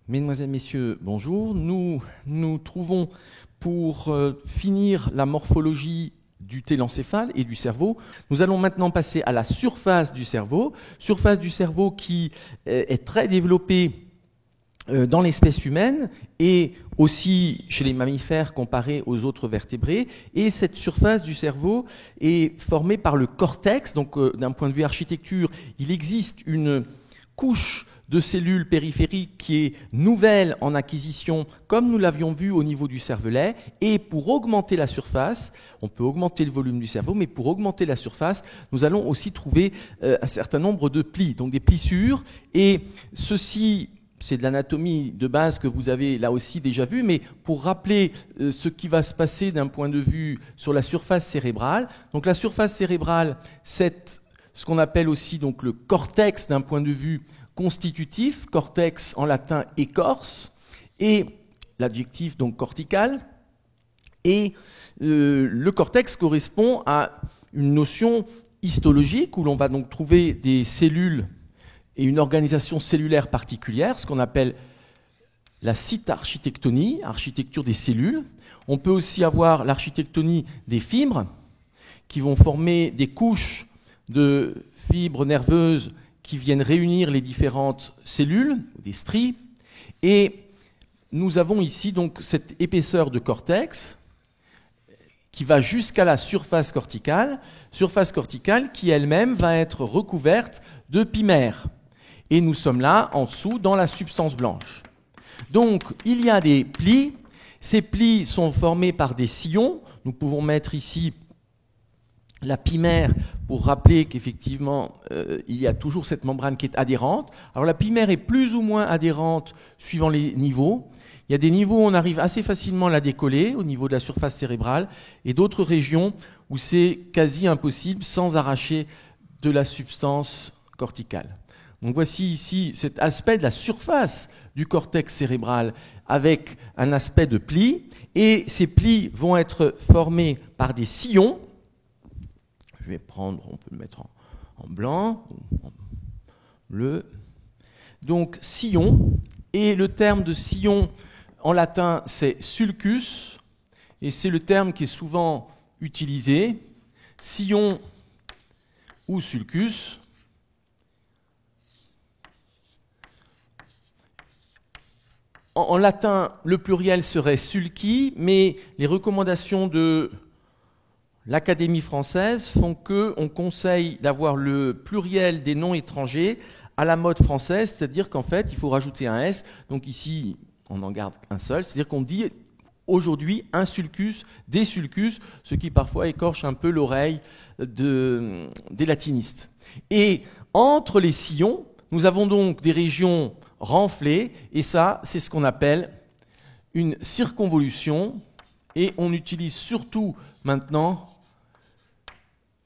Mesdemoiselles, Messieurs, bonjour. Nous nous trouvons pour finir la morphologie du télencéphale et du cerveau. Nous allons maintenant passer à la surface du cerveau qui est très développée dans l'espèce humaine et aussi chez les mammifères comparés aux autres vertébrés. Et cette surface du cerveau est formée par le cortex. Donc d'un point de vue architecture, il existe une couche de cellules périphériques qui est nouvelle en acquisition, comme nous l'avions vu au niveau du cervelet. Et pour augmenter la surface, on peut augmenter le volume du cerveau, mais pour augmenter la surface, nous allons aussi trouver un certain nombre de plis, donc des plissures. Et ceci, c'est de l'anatomie de base que vous avez là aussi déjà vu, mais pour rappeler ce qui va se passer d'un point de vue sur la surface cérébrale. Donc la surface cérébrale, c'est ce qu'on appelle aussi donc le cortex d'un point de vue constitutif, cortex en latin écorce, et l'adjectif donc cortical. Et le cortex correspond à une notion histologique où l'on va donc trouver des cellules et une organisation cellulaire particulière, ce qu'on appelle la cytarchitectonie, architecture des cellules. On peut aussi avoir l'architectonie des fibres, qui vont former des couches de fibres nerveuses qui viennent réunir les différentes cellules, des stries. Et nous avons ici donc cette épaisseur de cortex qui va jusqu'à la surface corticale qui elle-même va être recouverte de pimères. Et nous sommes là, en dessous, dans la substance blanche. Donc, il y a des plis. Ces plis sont formés par des sillons. Nous pouvons mettre ici la pimère pour rappeler qu'effectivement, il y a toujours cette membrane qui est adhérente. Alors, la pimère est plus ou moins adhérente suivant les niveaux. Il y a des niveaux où on arrive assez facilement à la décoller, au niveau de la surface cérébrale, et d'autres régions où c'est quasi impossible sans arracher de la substance corticale. Donc voici ici cet aspect de la surface du cortex cérébral avec un aspect de plis. Et ces plis vont être formés par des sillons. Je vais prendre, on peut le mettre en blanc, en bleu. Donc sillon. Et le terme de sillon en latin, c'est sulcus. Et c'est le terme qui est souvent utilisé. Sillon ou sulcus. En latin, le pluriel serait sulci, mais les recommandations de l'Académie française font qu'on conseille d'avoir le pluriel des noms étrangers à la mode française, c'est-à-dire qu'en fait, il faut rajouter un S. Donc ici, on en garde un seul, c'est-à-dire qu'on dit aujourd'hui un sulcus, des sulcus, ce qui parfois écorche un peu l'oreille des latinistes. Et entre les sillons, nous avons donc des régions renflé, et ça, c'est ce qu'on appelle une circonvolution, et on utilise surtout maintenant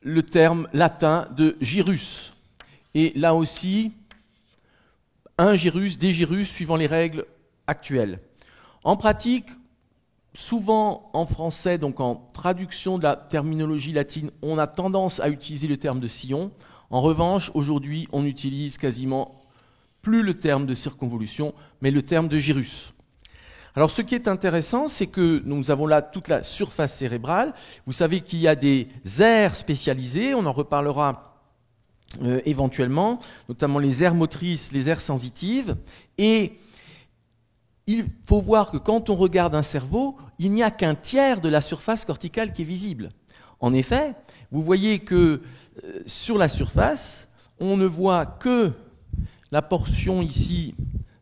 le terme latin de gyrus. Et là aussi, un gyrus, des gyrus, suivant les règles actuelles. En pratique, souvent en français, donc en traduction de la terminologie latine, on a tendance à utiliser le terme de sillon. En revanche, aujourd'hui, on utilise quasiment plus le terme de circonvolution, mais le terme de gyrus. Alors ce qui est intéressant, c'est que nous avons là toute la surface cérébrale. Vous savez qu'il y a des aires spécialisées, on en reparlera éventuellement, notamment les aires motrices, les aires sensitives. Et il faut voir que quand on regarde un cerveau, il n'y a qu'un tiers de la surface corticale qui est visible. En effet, vous voyez que sur la surface, on ne voit que la portion ici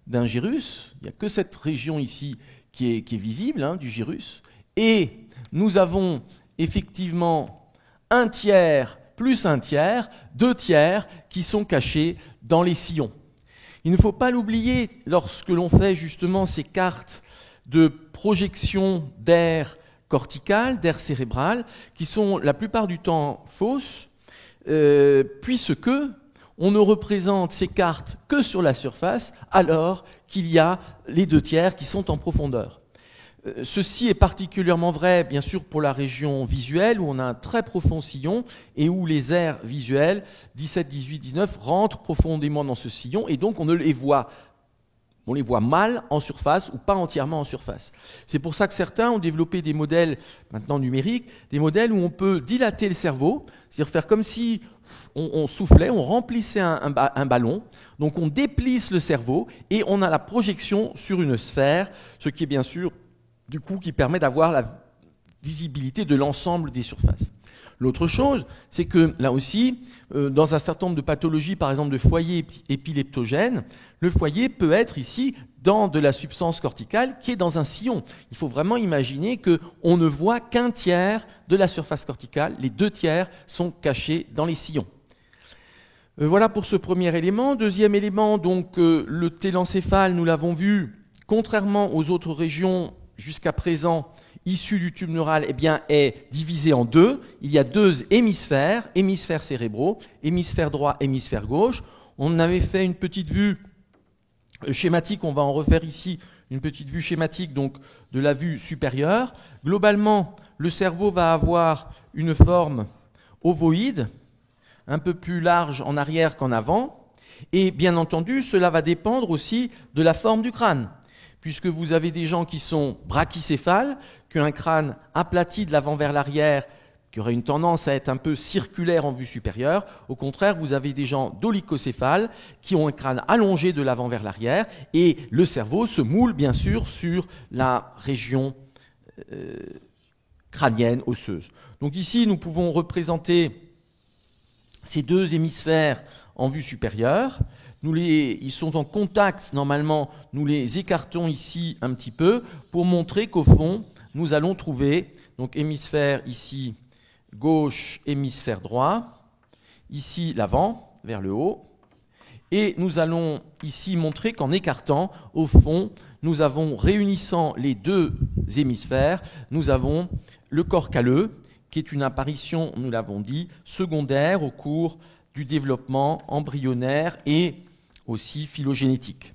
d'un gyrus, il n'y a que cette région ici qui est visible, du gyrus, et nous avons effectivement un tiers plus un tiers, 2 tiers qui sont cachés dans les sillons. Il ne faut pas l'oublier lorsque l'on fait justement ces cartes de projection d'air cortical, d'air cérébral, qui sont la plupart du temps fausses, puisque on ne représente ces cartes que sur la surface, alors qu'il y a les 2 tiers qui sont en profondeur. Ceci est particulièrement vrai, bien sûr, pour la région visuelle, où on a un très profond sillon, et où les aires visuelles, 17, 18, 19, rentrent profondément dans ce sillon, et donc on ne les voit on les voit mal en surface ou pas entièrement en surface. C'est pour ça que certains ont développé des modèles, maintenant numériques, des modèles où on peut dilater le cerveau, c'est-à-dire faire comme si on soufflait, on remplissait un ballon, donc on déplisse le cerveau et on a la projection sur une sphère, ce qui est bien sûr, du coup, qui permet d'avoir la visibilité de l'ensemble des surfaces. L'autre chose, c'est que là aussi, dans un certain nombre de pathologies, par exemple de foyers épileptogènes, le foyer peut être ici dans de la substance corticale qui est dans un sillon. Il faut vraiment imaginer qu'on ne voit qu'un tiers de la surface corticale, les 2 tiers sont cachés dans les sillons. Voilà pour ce premier élément. Deuxième élément, donc le télencéphale, nous l'avons vu, contrairement aux autres régions jusqu'à présent, issu du tube neural, eh bien, est divisé en 2. Il y a 2 hémisphères, hémisphères cérébraux, hémisphère droit, hémisphère gauche. On avait fait une petite vue schématique, on va en refaire ici une petite vue schématique donc de la vue supérieure. Globalement, le cerveau va avoir une forme ovoïde, un peu plus large en arrière qu'en avant. Et bien entendu, cela va dépendre aussi de la forme du crâne, puisque vous avez des gens qui sont brachycéphales, qui ont un crâne aplati de l'avant vers l'arrière, qui aurait une tendance à être un peu circulaire en vue supérieure. Au contraire, vous avez des gens dolicocéphales qui ont un crâne allongé de l'avant vers l'arrière, et le cerveau se moule bien sûr sur la région crânienne osseuse. Donc ici, nous pouvons représenter ces 2 hémisphères en vue supérieure. Ils sont en contact, normalement, nous les écartons ici un petit peu pour montrer qu'au fond, nous allons trouver, donc hémisphère ici gauche, hémisphère droit, ici l'avant, vers le haut, et nous allons ici montrer qu'en écartant, au fond, nous avons, réunissant les 2 hémisphères, nous avons le corps calleux, qui est une apparition, nous l'avons dit, secondaire au cours du développement embryonnaire et aussi phylogénétique.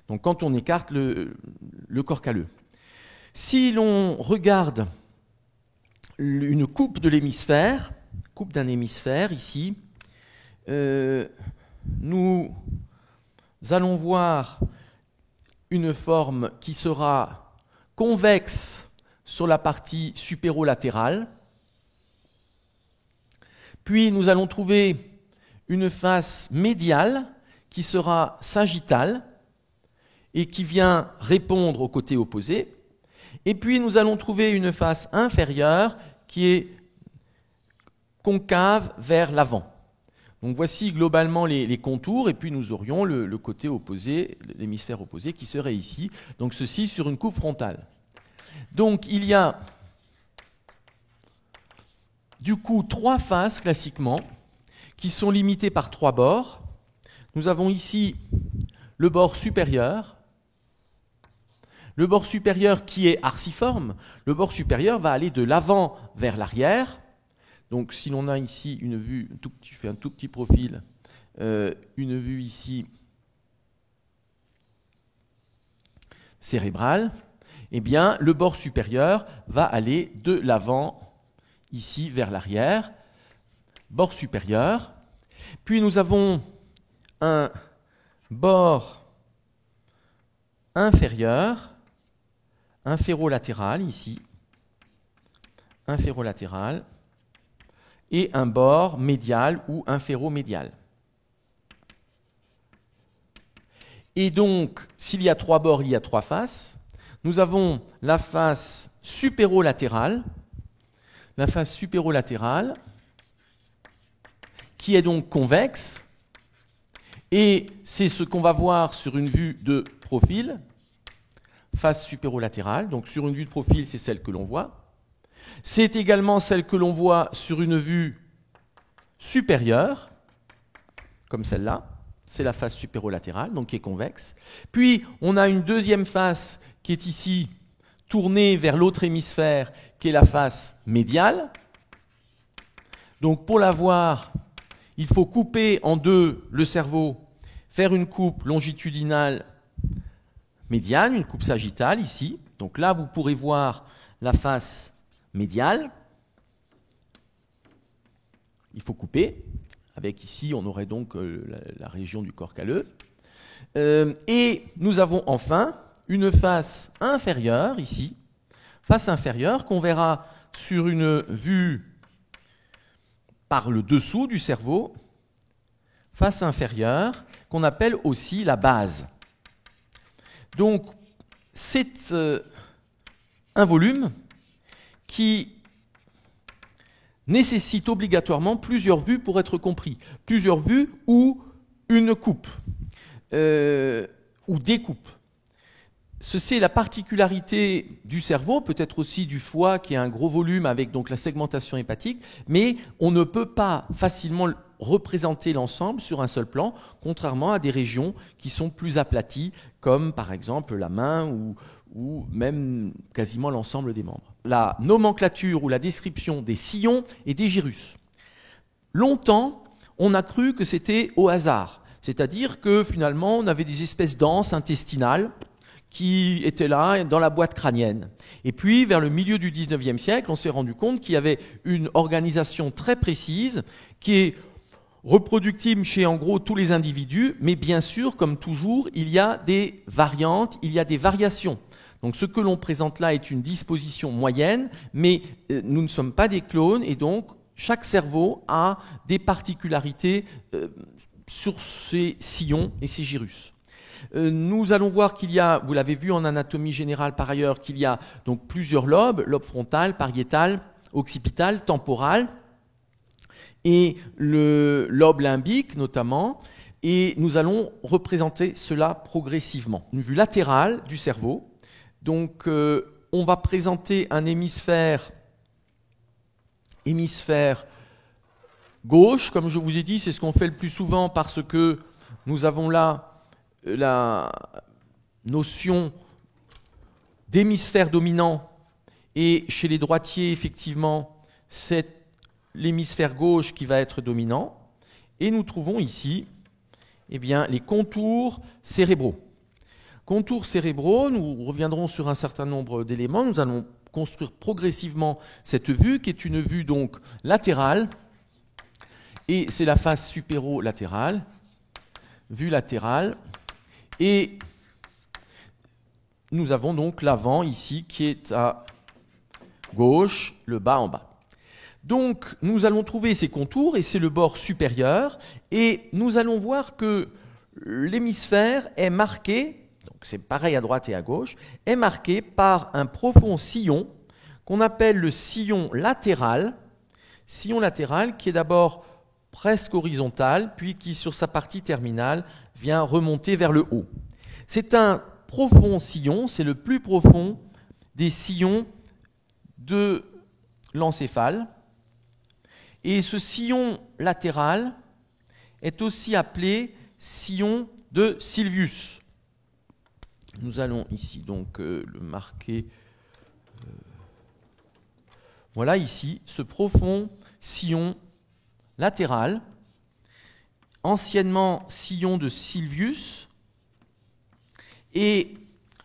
Donc quand on écarte le corps calleux. Si l'on regarde une coupe de l'hémisphère, coupe d'un hémisphère ici, nous allons voir une forme qui sera convexe sur la partie supérolatérale. Puis nous allons trouver une face médiale qui sera sagittale et qui vient répondre au côté opposé. Et puis nous allons trouver une face inférieure qui est concave vers l'avant. Donc voici globalement les contours, et puis nous aurions le côté opposé, l'hémisphère opposé qui serait ici. Donc ceci sur une coupe frontale. Donc il y a du coup 3 faces classiquement qui sont limitées par 3 bords. Nous avons ici le bord supérieur. Le bord supérieur qui est arciforme, le bord supérieur va aller de l'avant vers l'arrière. Donc si l'on a ici une vue, je fais un tout petit profil, une vue ici cérébrale, eh bien le bord supérieur va aller de l'avant ici vers l'arrière, bord supérieur. Puis nous avons un bord inférieur, inférolatéral ici, inférolatéral, et un bord médial ou inféromédial. Et donc, s'il y a 3 bords, il y a 3 faces. Nous avons la face supérolatérale, qui est donc convexe, et c'est ce qu'on va voir sur une vue de profil, face supérolatérale. Donc sur une vue de profil, c'est celle que l'on voit. C'est également celle que l'on voit sur une vue supérieure, comme celle-là. C'est la face supérolatérale, donc qui est convexe. Puis on a une deuxième face qui est ici tournée vers l'autre hémisphère, qui est la face médiale. Donc pour la voir, il faut couper en 2 le cerveau, faire une coupe longitudinale médiane, une coupe sagittale ici. Donc là, vous pourrez voir la face médiale. Il faut couper. Avec ici, on aurait donc la région du corps calleux. Et nous avons enfin une face inférieure, ici, face inférieure, qu'on verra sur une vue par le dessous du cerveau, face inférieure, qu'on appelle aussi la base. Donc, c'est un volume qui nécessite obligatoirement plusieurs vues pour être compris. Plusieurs vues ou une coupe, ou des coupes. C'est la particularité du cerveau, peut-être aussi du foie qui a un gros volume avec donc la segmentation hépatique, mais on ne peut pas facilement représenter l'ensemble sur un seul plan, contrairement à des régions qui sont plus aplaties, comme par exemple la main ou même quasiment l'ensemble des membres. La nomenclature ou la description des sillons et des gyrus. Longtemps, on a cru que c'était au hasard, c'est-à-dire que finalement on avait des espèces d'anses intestinales qui étaient là dans la boîte crânienne. Et puis, vers le milieu du XIXe siècle, on s'est rendu compte qu'il y avait une organisation très précise qui est reproductible chez en gros tous les individus, mais bien sûr, comme toujours, il y a des variantes, il y a des variations. Donc ce que l'on présente là est une disposition moyenne, mais nous ne sommes pas des clones, et donc chaque cerveau a des particularités sur ses sillons et ses gyrus. Nous allons voir qu'il y a, vous l'avez vu en anatomie générale par ailleurs, qu'il y a donc plusieurs lobes, lobe frontal, pariétal, occipital, temporal, et le lobe limbique notamment, et nous allons représenter cela progressivement. Une vue latérale du cerveau, donc on va présenter un hémisphère gauche, comme je vous ai dit, c'est ce qu'on fait le plus souvent parce que nous avons là la notion d'hémisphère dominant, et chez les droitiers, effectivement, c'est l'hémisphère gauche qui va être dominant, et nous trouvons ici eh bien, les contours cérébraux. Contours cérébraux, nous reviendrons sur un certain nombre d'éléments, nous allons construire progressivement cette vue, qui est une vue donc latérale, et c'est la face supéro-latérale, vue latérale. Et nous avons donc l'avant ici qui est à gauche, le bas en bas. Donc nous allons trouver ces contours et c'est le bord supérieur et nous allons voir que l'hémisphère est marqué, donc c'est pareil à droite et à gauche, est marqué par un profond sillon qu'on appelle le sillon latéral qui est d'abord presque horizontal, puis qui, sur sa partie terminale, vient remonter vers le haut. C'est un profond sillon, c'est le plus profond des sillons de l'encéphale. Et ce sillon latéral est aussi appelé sillon de Sylvius. Nous allons ici donc le marquer. Voilà ici, ce profond sillon latéral, anciennement sillon de Sylvius, et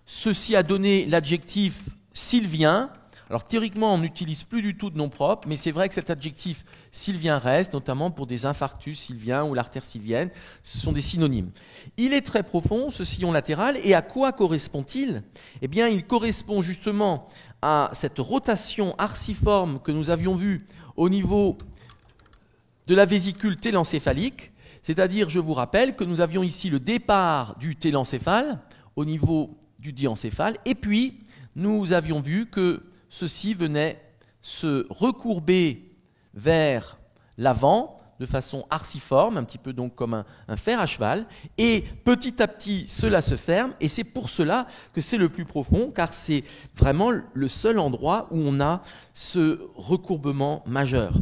ceci a donné l'adjectif sylvien. Alors théoriquement, on n'utilise plus du tout de nom propre, mais c'est vrai que cet adjectif sylvien reste, notamment pour des infarctus sylviens ou l'artère sylvienne. Ce sont des synonymes. Il est très profond, ce sillon latéral, et à quoi correspond-il ? Eh bien, il correspond justement à cette rotation arciforme que nous avions vue au niveau de la vésicule télencéphalique, c'est-à-dire, je vous rappelle, que nous avions ici le départ du télencéphale au niveau du diencéphale, et puis nous avions vu que ceci venait se recourber vers l'avant de façon arciforme, un petit peu donc comme un fer à cheval, et petit à petit cela se ferme, et c'est pour cela que c'est le plus profond, car c'est vraiment le seul endroit où on a ce recourbement majeur.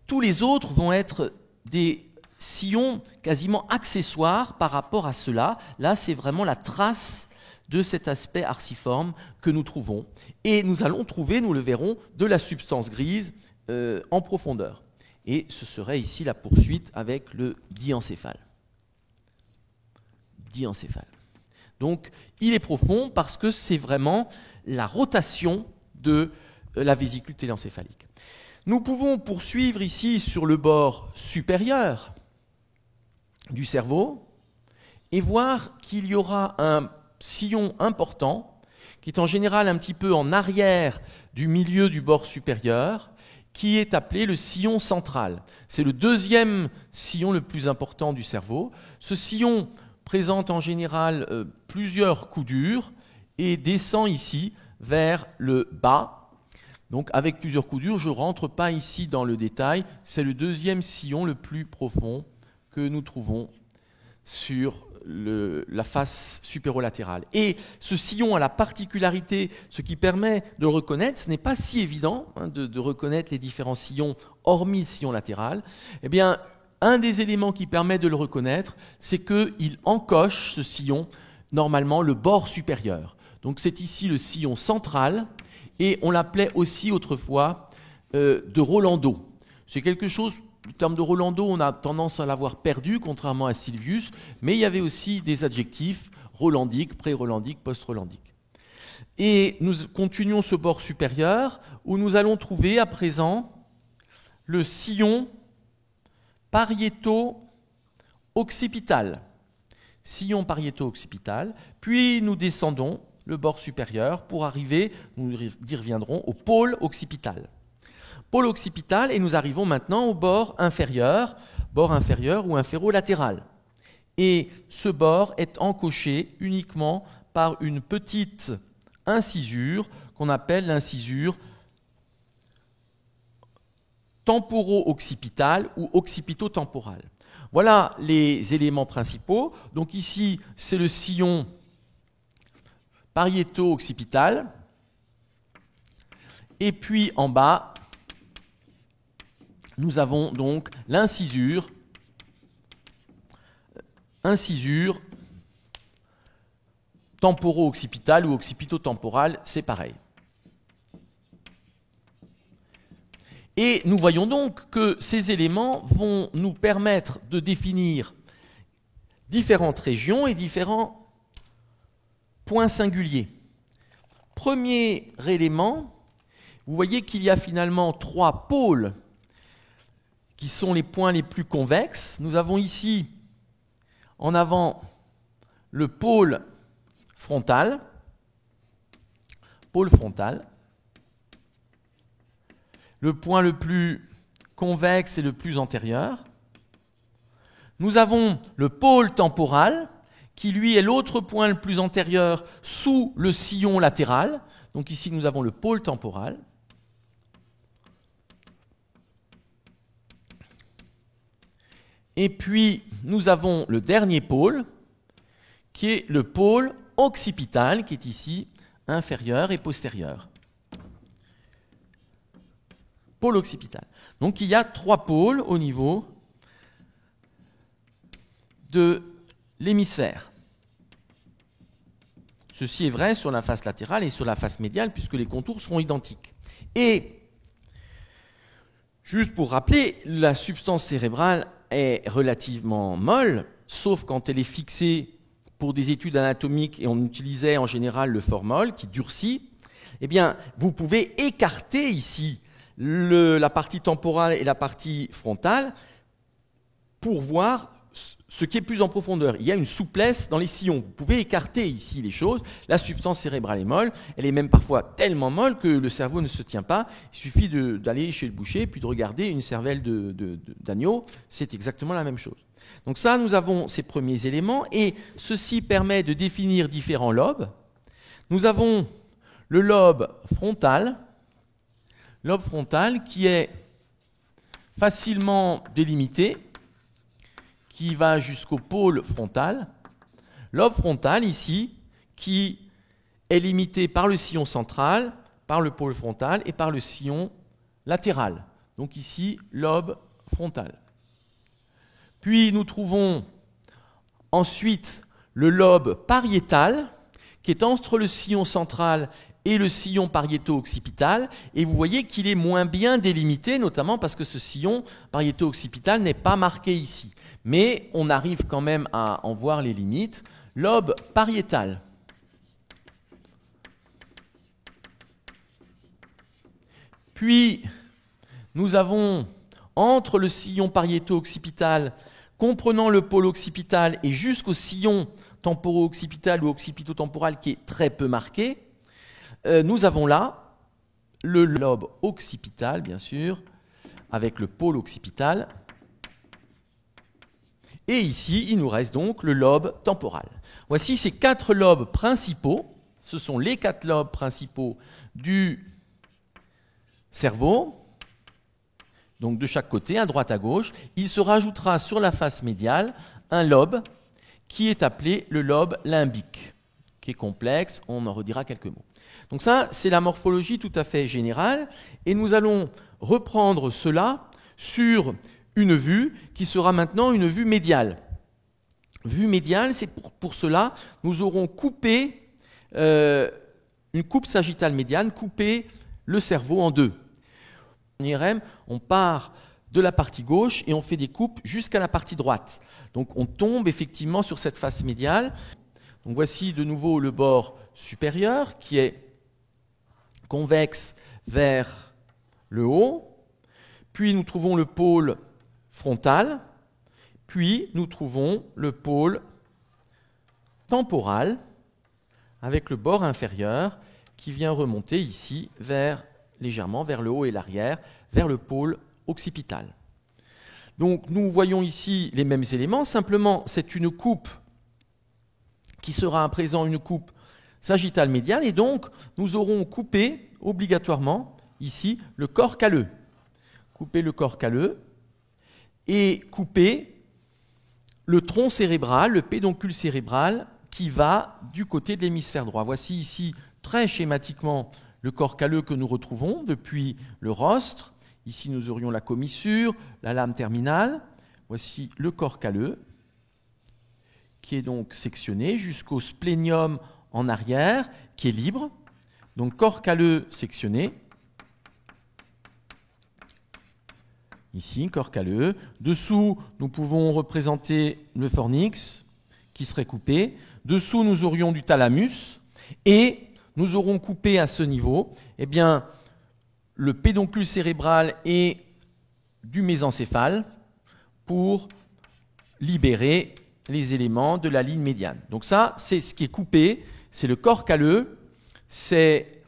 Tous les autres vont être des sillons quasiment accessoires par rapport à cela. Là, c'est vraiment la trace de cet aspect arciforme que nous trouvons. Et nous allons trouver, nous le verrons, de la substance grise en profondeur. Et ce serait ici la poursuite avec le diencéphale. Donc, il est profond parce que c'est vraiment la rotation de la vésicule télencéphalique. Nous pouvons poursuivre ici sur le bord supérieur du cerveau et voir qu'il y aura un sillon important, qui est en général un petit peu en arrière du milieu du bord supérieur, qui est appelé le sillon central. C'est le deuxième sillon le plus important du cerveau. Ce sillon présente en général plusieurs coups durs et descend ici vers le bas. Donc avec plusieurs coups durs, je ne rentre pas ici dans le détail, c'est le deuxième sillon le plus profond que nous trouvons sur la face supérolatérale. Et ce sillon a la particularité, ce qui permet de le reconnaître, ce n'est pas si évident de reconnaître les différents sillons hormis le sillon latéral. Eh bien, un des éléments qui permet de le reconnaître, c'est qu'il encoche, ce sillon, normalement le bord supérieur. Donc c'est ici le sillon central, et on l'appelait aussi autrefois de Rolando. C'est quelque chose, le terme de Rolando, on a tendance à l'avoir perdu, contrairement à Sylvius, mais il y avait aussi des adjectifs rolandiques, pré-rolandiques, post-rolandiques. Et nous continuons ce bord supérieur, où nous allons trouver à présent le sillon pariéto-occipital. Sillon pariéto-occipital, puis nous descendons le bord supérieur pour arriver, nous y reviendrons, au pôle occipital. Pôle occipital, et nous arrivons maintenant au bord inférieur ou inférolatéral. Et ce bord est encoché uniquement par une petite incisure qu'on appelle l'incisure temporo-occipitale ou occipito-temporale. Voilà les éléments principaux. Donc ici, c'est le sillon pariéto-occipital. Et puis en bas, nous avons donc l'incisure temporo-occipitale ou occipito-temporale, c'est pareil. Et nous voyons donc que ces éléments vont nous permettre de définir différentes régions et différents points singuliers. Premier élément, vous voyez qu'il y a finalement 3 pôles qui sont les points les plus convexes. Nous avons ici en avant le pôle frontal, le point le plus convexe et le plus antérieur. Nous avons le pôle temporal, qui lui est l'autre point le plus antérieur sous le sillon latéral. Donc ici nous avons le pôle temporal. Et puis nous avons le dernier pôle, qui est le pôle occipital, qui est ici inférieur et postérieur. Pôle occipital. Donc il y a 3 pôles au niveau de l'hémisphère. Ceci est vrai sur la face latérale et sur la face médiale, puisque les contours seront identiques. Et, juste pour rappeler, la substance cérébrale est relativement molle, sauf quand elle est fixée pour des études anatomiques, et on utilisait en général le formol qui durcit. Eh bien, vous pouvez écarter ici la partie temporale et la partie frontale pour voir ce qui est plus en profondeur. Il y a une souplesse dans les sillons. Vous pouvez écarter ici les choses. La substance cérébrale est molle. Elle est même parfois tellement molle que le cerveau ne se tient pas. Il suffit d'aller chez le boucher puis de regarder une cervelle d'agneau. C'est exactement la même chose. Donc ça, nous avons ces premiers éléments et ceci permet de définir différents lobes. Nous avons le lobe frontal qui est facilement délimité, qui va jusqu'au pôle frontal. Lobe frontal ici, qui est limité par le sillon central, par le pôle frontal et par le sillon latéral. Donc ici, lobe frontal. Puis nous trouvons ensuite le lobe pariétal, qui est entre le sillon central et le sillon pariéto-occipital, et vous voyez qu'il est moins bien délimité, notamment parce que ce sillon pariéto-occipital n'est pas marqué ici. Mais on arrive quand même à en voir les limites. Lobe pariétal. Puis, nous avons, entre le sillon pariéto-occipital, comprenant le pôle occipital et jusqu'au sillon temporo-occipital ou occipito-temporal qui est très peu marqué, nous avons là le lobe occipital, bien sûr, avec le pôle occipital. Et ici, il nous reste donc le lobe temporal. Voici ces 4 lobes principaux. Ce sont les 4 lobes principaux du cerveau, donc de chaque côté, à droite à gauche. Il se rajoutera sur la face médiale un lobe qui est appelé le lobe limbique, qui est complexe, on en redira quelques mots. Donc ça, c'est la morphologie tout à fait générale, et nous allons reprendre cela sur une vue qui sera maintenant une vue médiale. Vue médiale, c'est pour cela, nous aurons coupé, une coupe sagittale médiane, coupé le cerveau en deux. En IRM, on part de la partie gauche et on fait des coupes jusqu'à la partie droite. Donc on tombe effectivement sur cette face médiale. Donc voici de nouveau le bord supérieur qui est convexe vers le haut. Puis nous trouvons le pôle frontal. Puis nous trouvons le pôle temporal avec le bord inférieur qui vient remonter ici légèrement vers le haut et l'arrière, vers le pôle occipital. Donc nous voyons ici les mêmes éléments, simplement c'est une coupe qui sera à présent une coupe sagittale médiale, et donc nous aurons coupé obligatoirement ici le corps calleux. Couper le corps calleux et couper le tronc cérébral, le pédoncule cérébral qui va du côté de l'hémisphère droit. Voici ici très schématiquement le corps calleux que nous retrouvons depuis le rostre. Ici, nous aurions la commissure, la lame terminale. Voici le corps calleux qui est donc sectionné jusqu'au splénium en arrière qui est libre. Donc corps calleux sectionné. Ici, corps calleux. Dessous, nous pouvons représenter le fornix qui serait coupé. Dessous, nous aurions du thalamus et nous aurons coupé à ce niveau le pédoncule cérébral et du mésencéphale pour libérer les éléments de la ligne médiane. Donc ça, c'est ce qui est coupé, c'est le corps calleux, c'est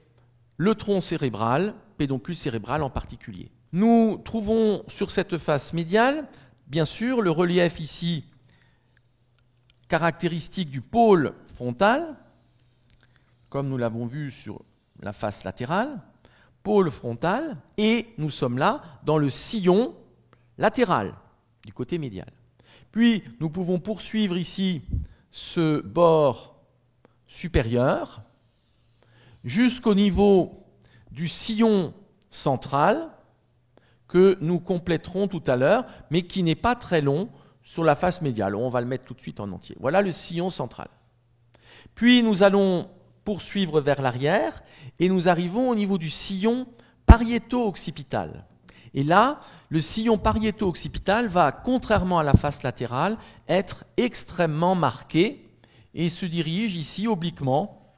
le tronc cérébral, pédoncule cérébral en particulier. Nous trouvons sur cette face médiale, bien sûr, le relief ici caractéristique du pôle frontal, comme nous l'avons vu sur la face latérale, pôle frontal, et nous sommes là dans le sillon latéral du côté médial. Puis nous pouvons poursuivre ici ce bord supérieur jusqu'au niveau du sillon central que nous compléterons tout à l'heure, mais qui n'est pas très long sur la face médiale. On va le mettre tout de suite en entier. Voilà le sillon central. Puis nous allons poursuivre vers l'arrière et nous arrivons au niveau du sillon pariéto-occipital. Et là, le sillon pariéto-occipital va, contrairement à la face latérale, être extrêmement marqué et se dirige ici obliquement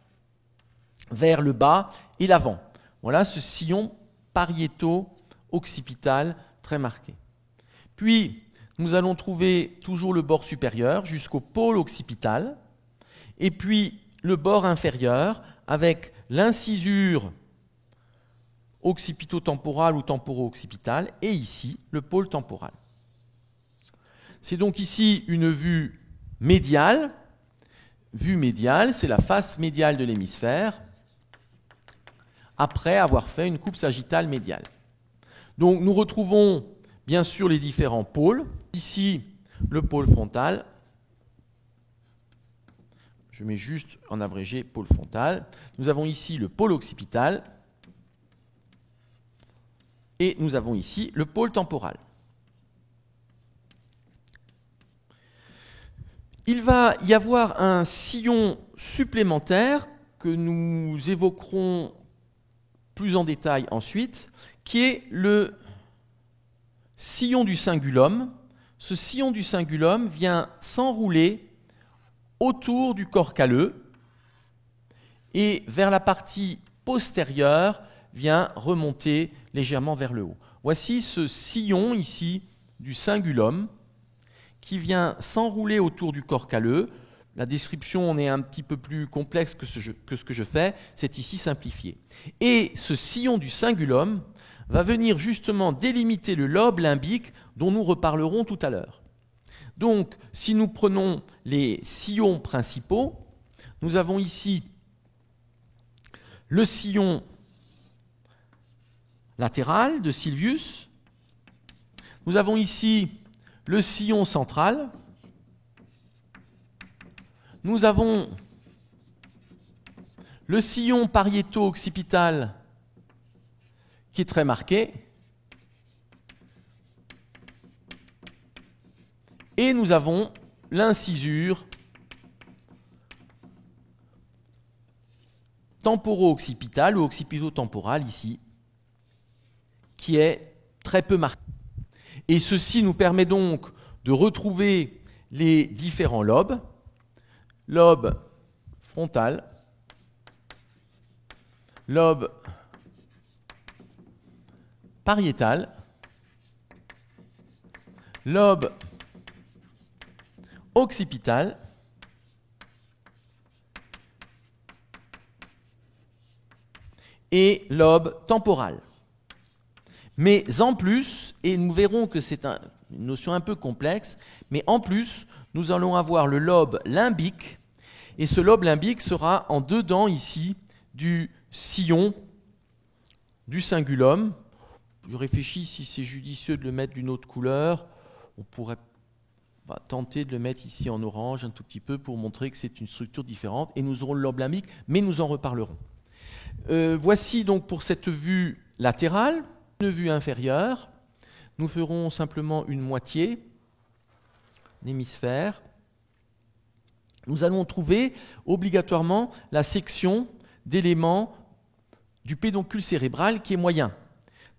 vers le bas et l'avant. Voilà ce sillon pariéto-occipital très marqué. Puis, nous allons trouver toujours le bord supérieur jusqu'au pôle occipital et puis le bord inférieur avec l'incisure occipito-temporale ou temporo-occipitale et ici le pôle temporal. C'est donc ici une vue médiale. Vue médiale, c'est la face médiale de l'hémisphère après avoir fait une coupe sagittale médiale. Donc nous retrouvons bien sûr les différents pôles. Ici, le pôle frontal. Je mets juste en abrégé pôle frontal. Nous avons ici le pôle occipital. Et nous avons ici le pôle temporal. Il va y avoir un sillon supplémentaire que nous évoquerons plus en détail ensuite, qui est le sillon du cingulum. Ce sillon du cingulum vient s'enrouler autour du corps calleux et vers la partie postérieure vient remonter légèrement vers le haut. Voici ce sillon ici du cingulum qui vient s'enrouler autour du corps calleux. La description est un petit peu plus complexe que ce que je fais, c'est ici simplifié. Et ce sillon du cingulum va venir justement délimiter le lobe limbique dont nous reparlerons tout à l'heure. Donc, si nous prenons les sillons principaux, nous avons ici le sillon latéral de Sylvius. Nous avons ici le sillon central. Nous avons le sillon pariéto-occipital qui est très marqué. Et nous avons l'incisure temporo-occipitale ou occipito-temporale ici, qui est très peu marquée. Et ceci nous permet donc de retrouver les différents lobes. Lobe frontal, lobe pariétal, lobe occipital, et lobe temporal. Mais en plus, et nous verrons que c'est une notion un peu complexe, mais en plus, nous allons avoir le lobe limbique, et ce lobe limbique sera en dedans ici du sillon du cingulum. Je réfléchis si c'est judicieux de le mettre d'une autre couleur. On pourrait tenter de le mettre ici en orange un tout petit peu pour montrer que c'est une structure différente, et nous aurons le lobe limbique, mais nous en reparlerons. Voici donc pour cette vue latérale, une vue inférieure. Nous ferons simplement une moitié, l'hémisphère. Nous allons trouver obligatoirement la section d'éléments du pédoncule cérébral qui est moyen.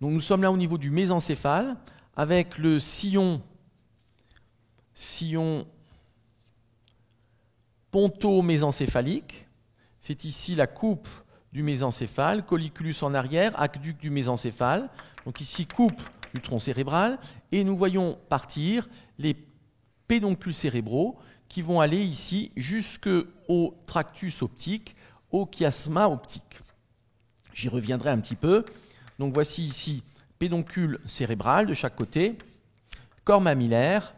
Donc nous sommes là au niveau du mésencéphale avec le sillon ponto-mésencéphalique. C'est ici la coupe du mésencéphale, colliculus en arrière, aqueduc du mésencéphale. Donc ici coupe du tronc cérébral et nous voyons partir les pédoncules cérébraux qui vont aller ici jusqu'au tractus optique, au chiasma optique. J'y reviendrai un petit peu. Donc voici ici pédoncule cérébral de chaque côté, corps mammillaire,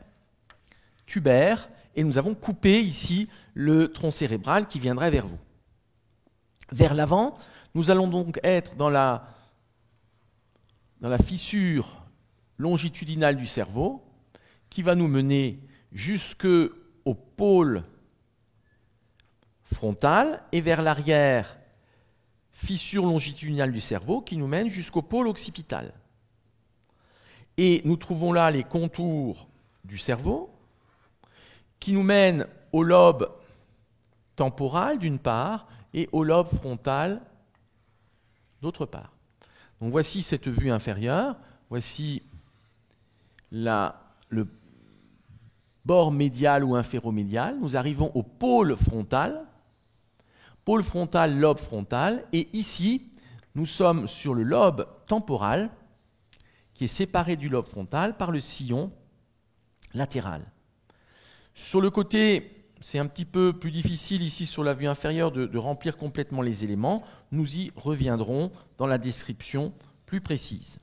tubaire, et nous avons coupé ici le tronc cérébral qui viendrait vers vous. Vers l'avant, nous allons donc être dans la fissure longitudinale du cerveau qui va nous mener jusqu'au pôle frontal et vers l'arrière, fissure longitudinale du cerveau qui nous mène jusqu'au pôle occipital. Et nous trouvons là les contours du cerveau qui nous mènent au lobe temporal d'une part et au lobe frontal d'autre part. Donc voici cette vue inférieure, voici le bord médial ou inféromédial. Nous arrivons au pôle frontal, lobe frontal, et ici nous sommes sur le lobe temporal qui est séparé du lobe frontal par le sillon latéral. Sur le côté, c'est un petit peu plus difficile ici sur la vue inférieure de remplir complètement les éléments. Nous y reviendrons dans la description plus précise.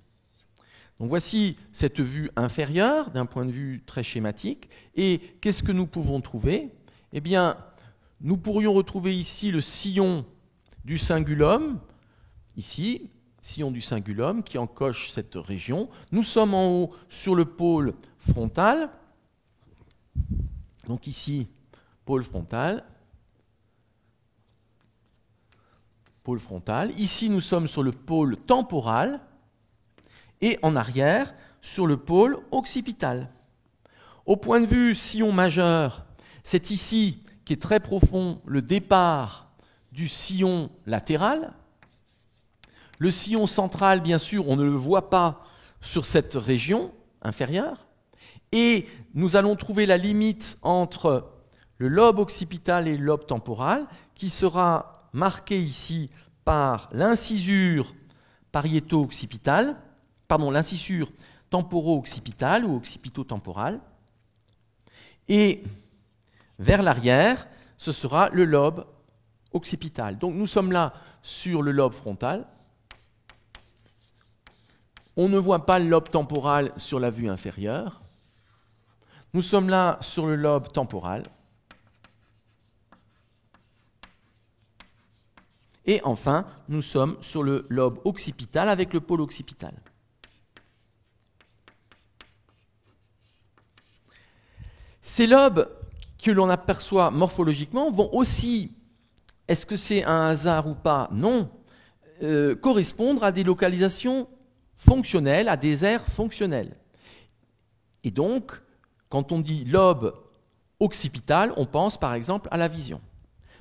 Donc voici cette vue inférieure d'un point de vue très schématique. Et qu'est-ce que nous pouvons trouver? Eh bien, nous pourrions retrouver ici le sillon du cingulum, ici, sillon du cingulum qui encoche cette région. Nous sommes en haut sur le pôle frontal. Donc ici, pôle frontal. Pôle frontal. Ici, nous sommes sur le pôle temporal. Et en arrière, sur le pôle occipital. Au point de vue sillon majeur, c'est ici qui est très profond le départ du sillon latéral. Le sillon central, bien sûr, on ne le voit pas sur cette région inférieure. Et nous allons trouver la limite entre le lobe occipital et le lobe temporal qui sera marqué ici par l'incisure pariéto-occipitale, l'incisure temporo-occipitale ou occipito-temporale. Et vers l'arrière, ce sera le lobe occipital. Donc nous sommes là sur le lobe frontal. On ne voit pas le lobe temporal sur la vue inférieure. Nous sommes là sur le lobe temporal. Et enfin, nous sommes sur le lobe occipital avec le pôle occipital. Ces lobes que l'on aperçoit morphologiquement vont aussi, est-ce que c'est un hasard ou pas? Non, correspondre à des localisations fonctionnelles, à des aires fonctionnelles. Et donc, quand on dit lobe occipital, on pense par exemple à la vision.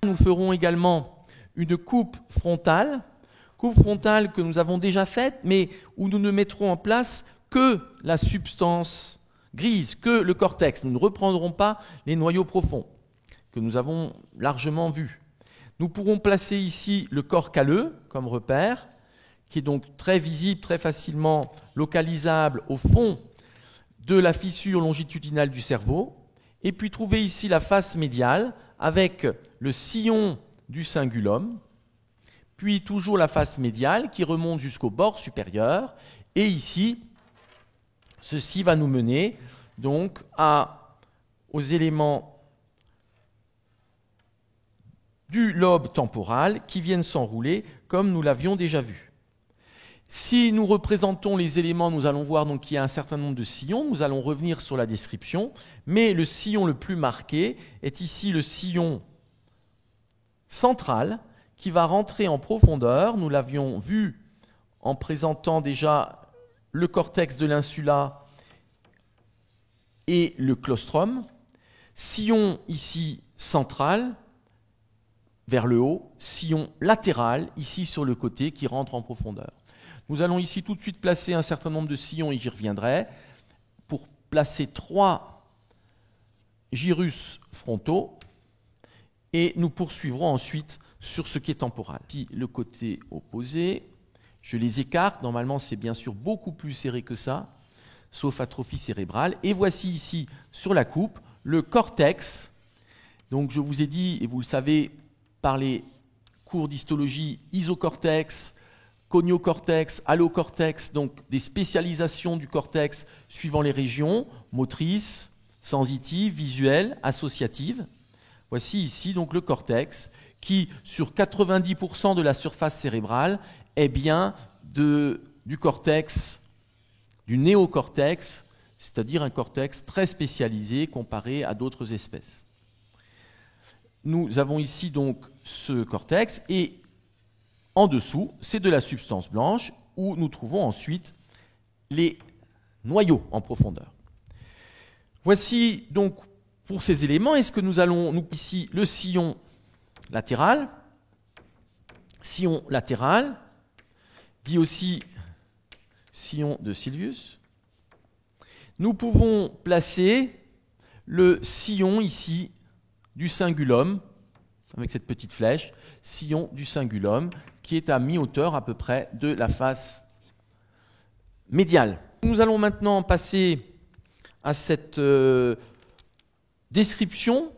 Nous ferons également une coupe frontale que nous avons déjà faite, mais où nous ne mettrons en place que la substance grise, que le cortex. Nous ne reprendrons pas les noyaux profonds, que nous avons largement vus. Nous pourrons placer ici le corps calleux comme repère, qui est donc très visible, très facilement localisable au fond de la fissure longitudinale du cerveau, et puis trouver ici la face médiale avec le sillon du cingulum, puis toujours la face médiale qui remonte jusqu'au bord supérieur, et ici, ceci va nous mener donc aux éléments du lobe temporal qui viennent s'enrouler comme nous l'avions déjà vu. Si nous représentons les éléments, nous allons voir donc qu'il y a un certain nombre de sillons, nous allons revenir sur la description, mais le sillon le plus marqué est ici le sillon central qui va rentrer en profondeur. Nous l'avions vu en présentant déjà le cortex de l'insula et le claustrum. Sillon ici central vers le haut, sillon latéral ici sur le côté qui rentre en profondeur. Nous allons ici tout de suite placer un certain nombre de sillons et j'y reviendrai pour placer 3 gyrus frontaux et nous poursuivrons ensuite sur ce qui est temporal. Si le côté opposé, je les écarte, normalement c'est bien sûr beaucoup plus serré que ça, sauf atrophie cérébrale. Et voici ici sur la coupe le cortex. Donc je vous ai dit, et vous le savez par les cours d'histologie, isocortex, coniocortex, allocortex, donc des spécialisations du cortex suivant les régions, motrices, sensitives, visuelles, associatives. Voici ici donc le cortex qui, sur 90% de la surface cérébrale, est bien du cortex, du néocortex, c'est-à-dire un cortex très spécialisé comparé à d'autres espèces. Nous avons ici donc ce cortex et en dessous, c'est de la substance blanche où nous trouvons ensuite les noyaux en profondeur. Voici donc pour ces éléments, est-ce que nous allons ici le sillon latéral, dit aussi sillon de Sylvius. Nous pouvons placer le sillon ici du cingulum, avec cette petite flèche, sillon du cingulum, qui est à mi-hauteur à peu près de la face médiale. Nous allons maintenant passer à cette description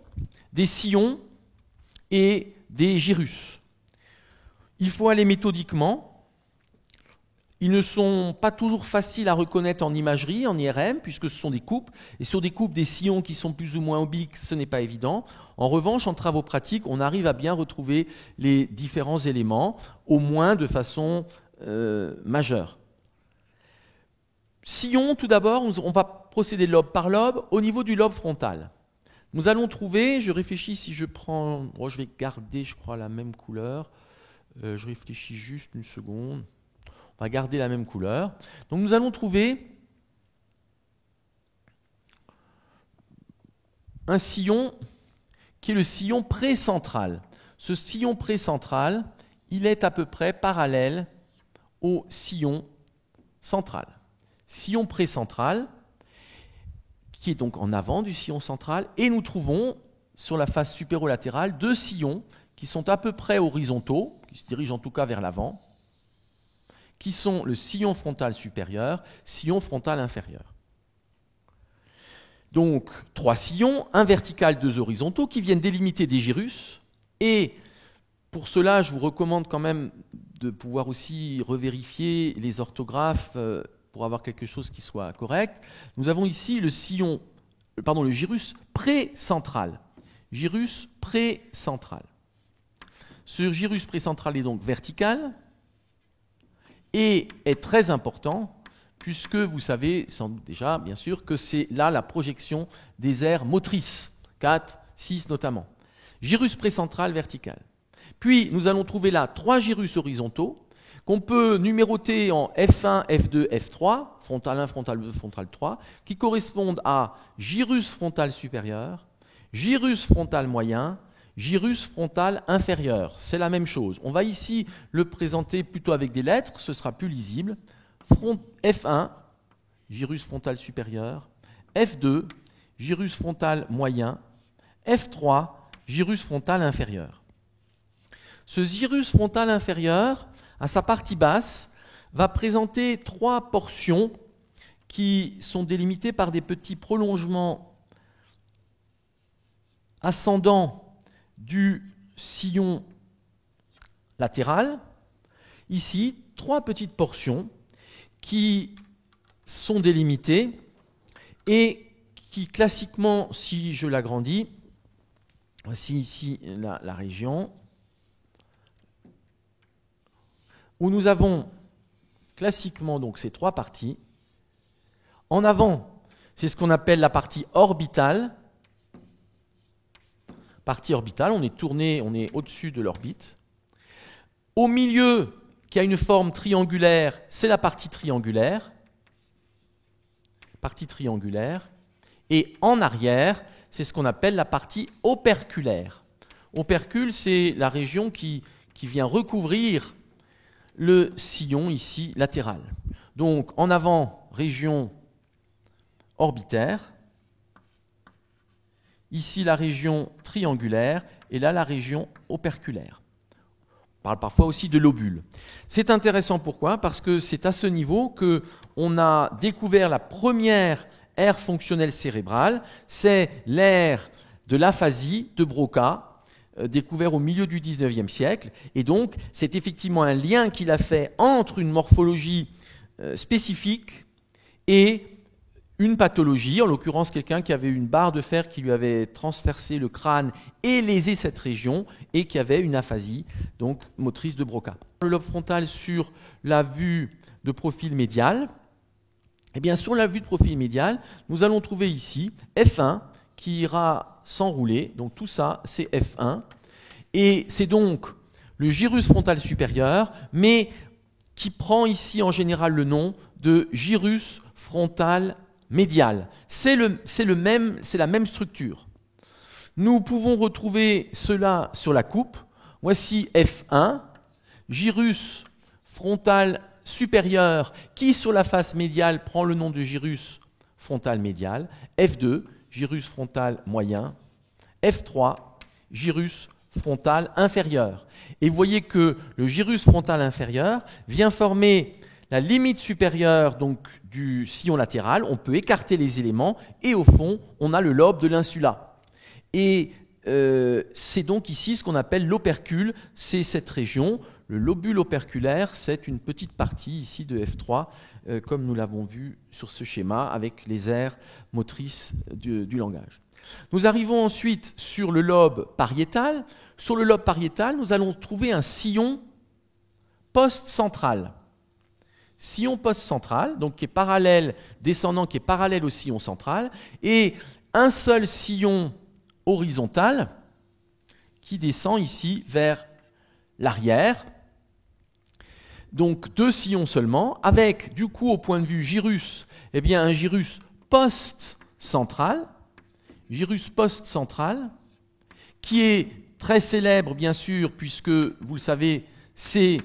des sillons et des gyrus. Il faut aller méthodiquement. Ils ne sont pas toujours faciles à reconnaître en imagerie, en IRM, puisque ce sont des coupes. Et sur des coupes, des sillons qui sont plus ou moins obliques, ce n'est pas évident. En revanche, en travaux pratiques, on arrive à bien retrouver les différents éléments, au moins de façon majeure. Sillon, tout d'abord, on va procéder lobe par lobe. Au niveau du lobe frontal, nous allons trouver, je réfléchis si je prends, je vais garder, je crois, la même couleur. Je réfléchis juste une seconde. On va garder la même couleur. Donc nous allons trouver un sillon qui est le sillon précentral. Ce sillon précentral, il est à peu près parallèle au sillon central. Sillon précentral, qui est donc en avant du sillon central, et nous trouvons sur la face supérolatérale 2 sillons qui sont à peu près horizontaux, qui se dirigent en tout cas vers l'avant, qui sont le sillon frontal supérieur, sillon frontal inférieur. Donc 3 sillons, un vertical, 2 horizontaux, qui viennent délimiter des gyrus. Et pour cela, je vous recommande quand même de pouvoir aussi revérifier les orthographes pour avoir quelque chose qui soit correct. Nous avons ici le gyrus précentral. Gyrus précentral. Ce gyrus précentral est donc vertical et est très important puisque vous savez sans doute déjà, bien sûr, que c'est là la projection des aires motrices, 4, 6 notamment. Gyrus précentral vertical. Puis nous allons trouver là 3 gyrus horizontaux qu'on peut numéroter en F1, F2, F3, frontal 1, frontal 2, frontal 3, qui correspondent à gyrus frontal supérieur, gyrus frontal moyen, gyrus frontal inférieur. C'est la même chose. On va ici le présenter plutôt avec des lettres, ce sera plus lisible. F1, gyrus frontal supérieur, F2, gyrus frontal moyen, F3, gyrus frontal inférieur. Ce gyrus frontal inférieur, à sa partie basse, va présenter 3 portions qui sont délimitées par des petits prolongements ascendants du sillon latéral. Ici, 3 petites portions qui sont délimitées et qui, classiquement, si je l'agrandis, voici ici la région, où nous avons classiquement donc ces 3 parties. En avant, c'est ce qu'on appelle la partie orbitale. Partie orbitale, on est tourné, on est au-dessus de l'orbite. Au milieu, qui a une forme triangulaire, c'est la partie triangulaire. Partie triangulaire. Et en arrière, c'est ce qu'on appelle la partie operculaire. Opercule, c'est la région qui vient recouvrir le sillon ici latéral. Donc en avant, région orbitaire, ici la région triangulaire et là la région operculaire. On parle parfois aussi de lobule. C'est intéressant pourquoi ? Parce que c'est à ce niveau qu'on a découvert la première aire fonctionnelle cérébrale, c'est l'aire de l'aphasie de Broca, découvert au milieu du XIXe siècle. Et donc, c'est effectivement un lien qu'il a fait entre une morphologie spécifique et une pathologie, en l'occurrence quelqu'un qui avait une barre de fer qui lui avait transpercé le crâne et lésé cette région et qui avait une aphasie, donc motrice de Broca. Le lobe frontal sur la vue de profil médial, eh bien sur la vue de profil médial, nous allons trouver ici F1 qui ira s'enrouler, donc tout ça c'est F1, et c'est donc le gyrus frontal supérieur, mais qui prend ici en général le nom de gyrus frontal médial. C'est la même structure. Nous pouvons retrouver cela sur la coupe. Voici F1, gyrus frontal supérieur, qui sur la face médiale prend le nom de gyrus frontal médial. F2, gyrus frontal moyen. F3, gyrus frontal inférieur. Et vous voyez que le gyrus frontal inférieur vient former la limite supérieure donc, du sillon latéral. On peut écarter les éléments et au fond, on a le lobe de l'insula. Et c'est donc ici ce qu'on appelle l'opercule, c'est cette région. Le lobule operculaire, c'est une petite partie ici de F3, comme nous l'avons vu sur ce schéma avec les aires motrices du langage. Nous arrivons ensuite sur le lobe pariétal. Sur le lobe pariétal, nous allons trouver un sillon post-central. Sillon post-central, donc qui est parallèle, descendant, qui est parallèle au sillon central, et un seul sillon horizontal qui descend ici vers l'arrière. Donc 2 sillons seulement, avec du coup au point de vue gyrus, eh bien un gyrus post-central, qui est très célèbre bien sûr, puisque vous le savez, ce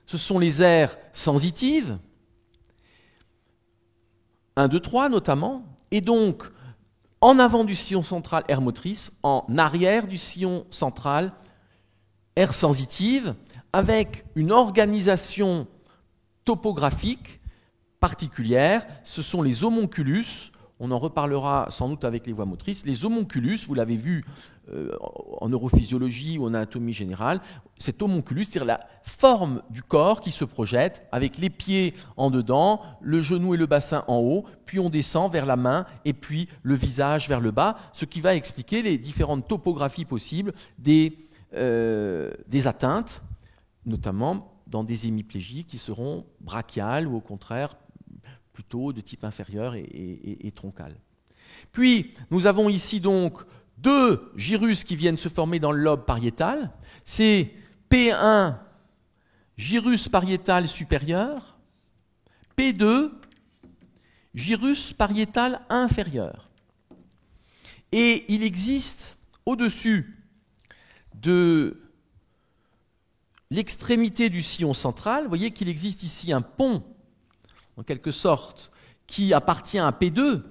sont les aires sensitives, 1, 2, 3 notamment, et donc en avant du sillon central, aire motrice, en arrière du sillon central, aire sensitive, avec une organisation topographique particulière, ce sont les homunculus, on en reparlera sans doute avec les voies motrices. Les homonculus, vous l'avez vu en neurophysiologie ou en anatomie générale, cet homonculus, c'est-à-dire la forme du corps qui se projette avec les pieds en dedans, le genou et le bassin en haut, puis on descend vers la main et puis le visage vers le bas, ce qui va expliquer les différentes topographies possibles des atteintes, notamment dans des hémiplégies qui seront brachiales ou au contraire plutôt de type inférieur et troncal. Puis nous avons ici donc deux gyrus qui viennent se former dans le lobe pariétal. C'est P1, gyrus pariétal supérieur, P2, gyrus pariétal inférieur. Et il existe au-dessus de l'extrémité du sillon central, vous voyez qu'il existe ici un pont, en quelque sorte, qui appartient à P2,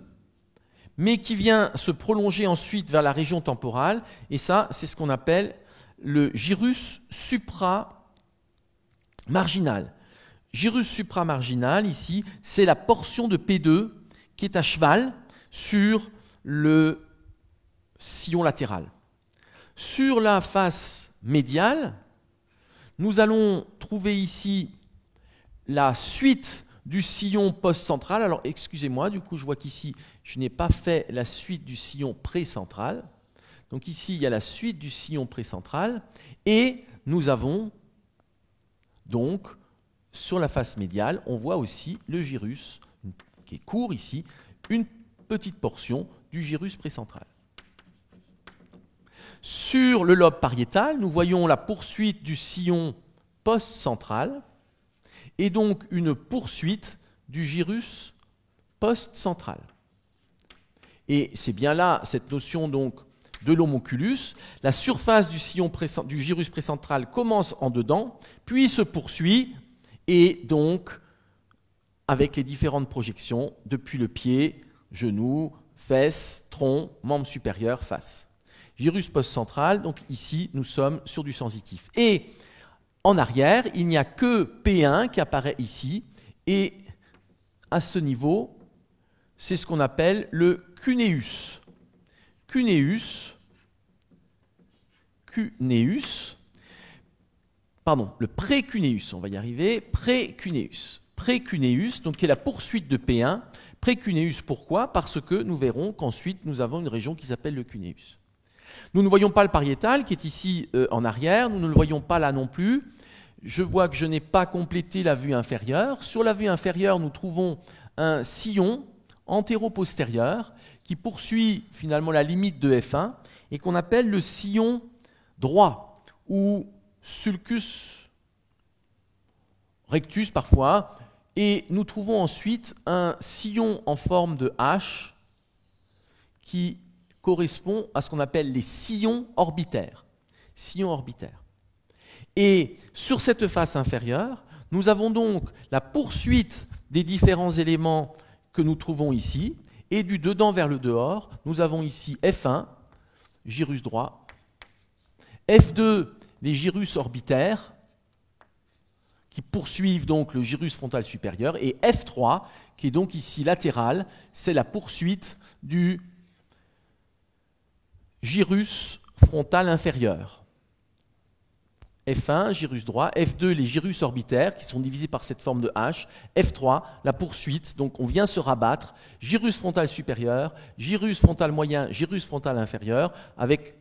mais qui vient se prolonger ensuite vers la région temporale, et ça, c'est ce qu'on appelle le gyrus supramarginal. Gyrus supramarginal, ici, c'est la portion de P2 qui est à cheval sur le sillon latéral. Sur la face médiale, nous allons trouver ici la suite du sillon post-central. Alors, excusez-moi, du coup, je vois qu'ici, je n'ai pas fait la suite du sillon précentral. Donc ici, il y a la suite du sillon précentral. Et nous avons, donc, sur la face médiale, on voit aussi le gyrus, qui est court ici, une petite portion du gyrus précentral. Sur le lobe pariétal, nous voyons la poursuite du sillon post-central et donc une poursuite du gyrus post-central. Et c'est bien là cette notion donc de l'homonculus. La surface du sillon du gyrus précentral commence en dedans, puis se poursuit, et donc avec les différentes projections depuis le pied, genou, fesses, tronc, membre supérieur, face. Gyrus post-central, donc ici nous sommes sur du sensitif. Et en arrière, il n'y a que P1 qui apparaît ici, et à ce niveau, c'est ce qu'on appelle le cuneus. Le précuneus, on va y arriver, précuneus, donc qui est la poursuite de P1. Précuneus, pourquoi? Parce que nous verrons qu'ensuite nous avons une région qui s'appelle le cuneus. Nous ne voyons pas le pariétal qui est ici en arrière, nous ne le voyons pas là non plus. Je vois que je n'ai pas complété la vue inférieure. Sur la vue inférieure, nous trouvons un sillon antéro-postérieur qui poursuit finalement la limite de F1 et qu'on appelle le sillon droit ou sulcus rectus parfois. Et nous trouvons ensuite un sillon en forme de H qui correspond à ce qu'on appelle les sillons orbitaires. Et sur cette face inférieure, nous avons donc la poursuite des différents éléments que nous trouvons ici, et du dedans vers le dehors, nous avons ici F1, gyrus droit, F2, les gyrus orbitaires, qui poursuivent donc le gyrus frontal supérieur, et F3, qui est donc ici latéral, c'est la poursuite du gyrus frontal inférieur. F1, gyrus droit, F2, les gyrus orbitaires qui sont divisés par cette forme de H, F3, la poursuite, donc on vient se rabattre, gyrus frontal supérieur, gyrus frontal moyen, gyrus frontal inférieur, avec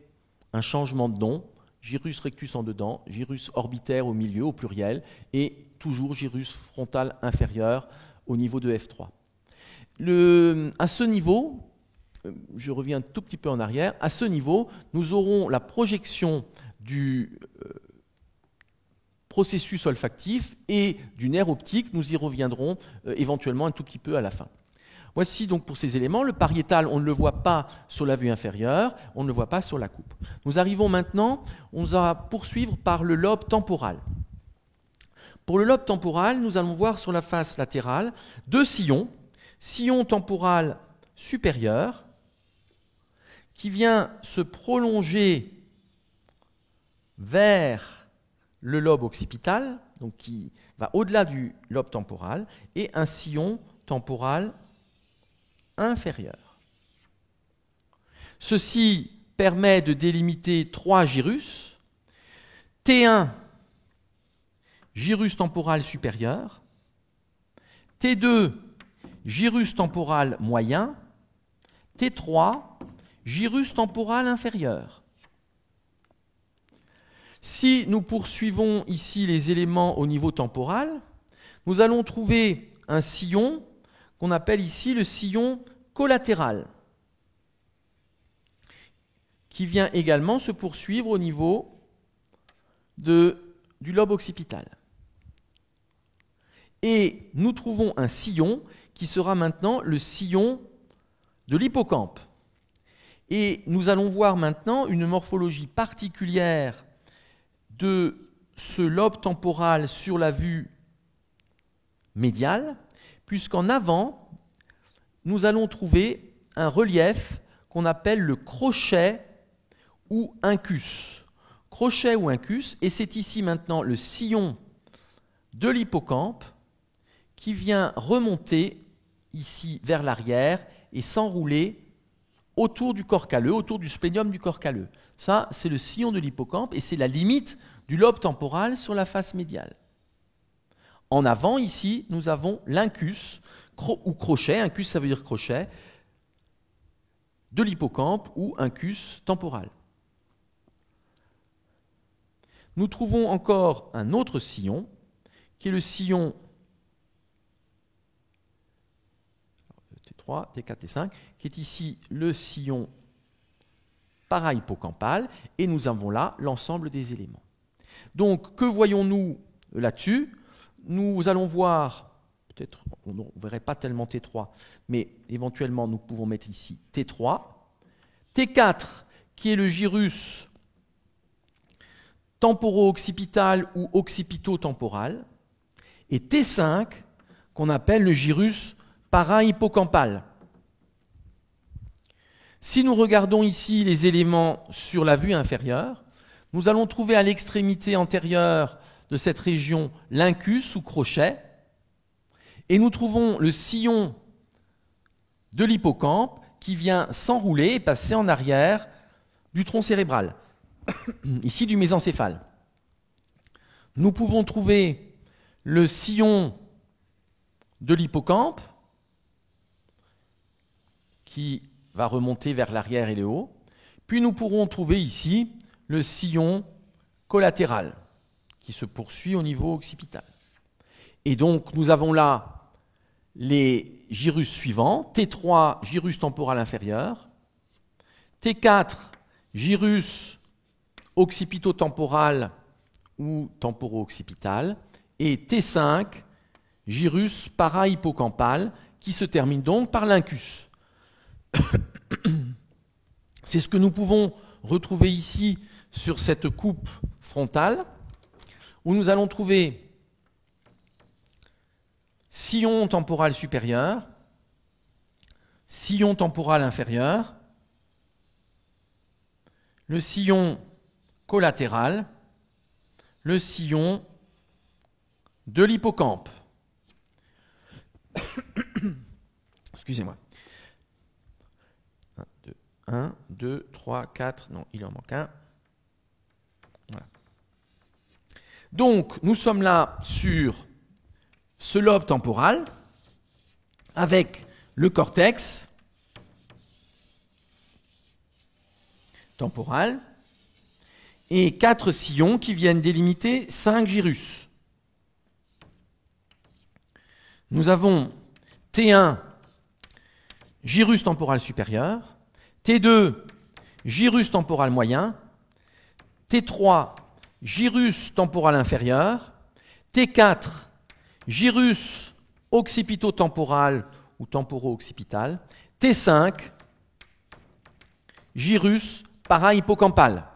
un changement de nom, gyrus rectus en dedans, gyrus orbitaire au milieu, au pluriel, et toujours gyrus frontal inférieur au niveau de F3. À ce niveau, je reviens un tout petit peu en arrière, à ce niveau, nous aurons la projection du processus olfactif et du nerf optique, nous y reviendrons éventuellement un tout petit peu à la fin. Voici donc pour ces éléments, le pariétal, on ne le voit pas sur la vue inférieure, on ne le voit pas sur la coupe. Nous arrivons maintenant, on va poursuivre par le lobe temporal. Pour le lobe temporal, nous allons voir sur la face latérale deux sillons, sillon temporal supérieur, qui vient se prolonger vers le lobe occipital, donc qui va au-delà du lobe temporal, et un sillon temporal inférieur. Ceci permet de délimiter 3 gyrus. T1, gyrus temporal supérieur. T2, gyrus temporal moyen. T3, gyrus temporal inférieur. Si nous poursuivons ici les éléments au niveau temporal, nous allons trouver un sillon qu'on appelle ici le sillon collatéral, qui vient également se poursuivre au niveau du lobe occipital. Et nous trouvons un sillon qui sera maintenant le sillon de l'hippocampe. Et nous allons voir maintenant une morphologie particulière de ce lobe temporal sur la vue médiale, puisqu'en avant, nous allons trouver un relief qu'on appelle le crochet ou incus. Crochet ou incus, et c'est ici maintenant le sillon de l'hippocampe qui vient remonter ici vers l'arrière et s'enrouler autour du corps calleux, autour du splénium du corps calleux. Ça, c'est le sillon de l'hippocampe et c'est la limite du lobe temporal sur la face médiale. En avant, ici, nous avons l'incus ou crochet, incus ça veut dire crochet, de l'hippocampe ou incus temporal. Nous trouvons encore un autre sillon, qui est le sillon T3, T4, T5, qui est ici le sillon para-hippocampal, et nous avons là l'ensemble des éléments. Donc, que voyons-nous là-dessus? Nous allons voir, peut-être, on ne verrait pas tellement T3, mais éventuellement nous pouvons mettre ici T3, T4, qui est le gyrus temporo-occipital ou occipito-temporal, et T5, qu'on appelle le gyrus para-hippocampal. Si nous regardons ici les éléments sur la vue inférieure, nous allons trouver à l'extrémité antérieure de cette région l'incus ou crochet, et nous trouvons le sillon de l'hippocampe qui vient s'enrouler et passer en arrière du tronc cérébral, ici du mésencéphale. Nous pouvons trouver le sillon de l'hippocampe qui va remonter vers l'arrière et le haut, puis nous pourrons trouver ici le sillon collatéral qui se poursuit au niveau occipital. Et donc nous avons là les gyrus suivants, T3, gyrus temporal inférieur, T4, gyrus occipito-temporal ou temporo-occipital, et T5, gyrus para-hippocampal, qui se termine donc par l'incus. C'est ce que nous pouvons retrouver ici sur cette coupe frontale, où nous allons trouver sillon temporal supérieur, sillon temporal inférieur, le sillon collatéral, le sillon de l'hippocampe. Excusez-moi. 1, 2, 3, 4, non, il en manque un. Voilà. Donc, nous sommes là sur ce lobe temporal avec le cortex temporal et 4 sillons qui viennent délimiter 5 gyrus. Nous avons T1, gyrus temporal supérieur, T2, gyrus temporal moyen, T3, gyrus temporal inférieur, T4, gyrus occipito-temporal ou temporo-occipital, T5, gyrus para-hippocampal.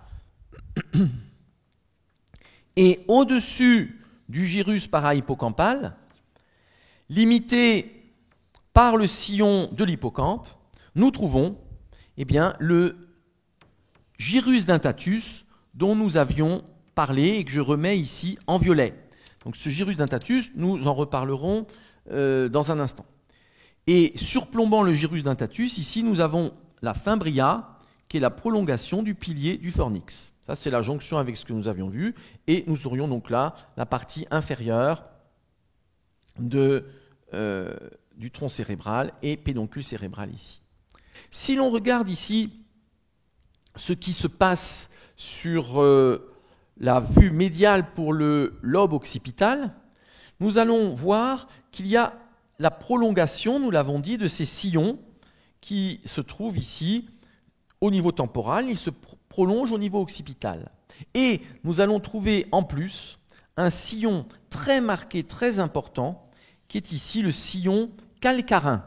Et au-dessus du gyrus para-hippocampal, limité par le sillon de l'hippocampe, nous trouvons le gyrus dentatus dont nous avions parlé et que je remets ici en violet. Donc ce gyrus dentatus, nous en reparlerons dans un instant. Et surplombant le gyrus dentatus, ici, nous avons la fimbria, qui est la prolongation du pilier du fornix. Ça, c'est la jonction avec ce que nous avions vu. Et nous aurions donc là la partie inférieure du tronc cérébral et pédoncule cérébral ici. Si l'on regarde ici ce qui se passe sur la vue médiale pour le lobe occipital, nous allons voir qu'il y a la prolongation, nous l'avons dit, de ces sillons qui se trouvent ici au niveau temporal, ils se prolongent au niveau occipital. Et nous allons trouver en plus un sillon très marqué, très important, qui est ici le sillon calcarin.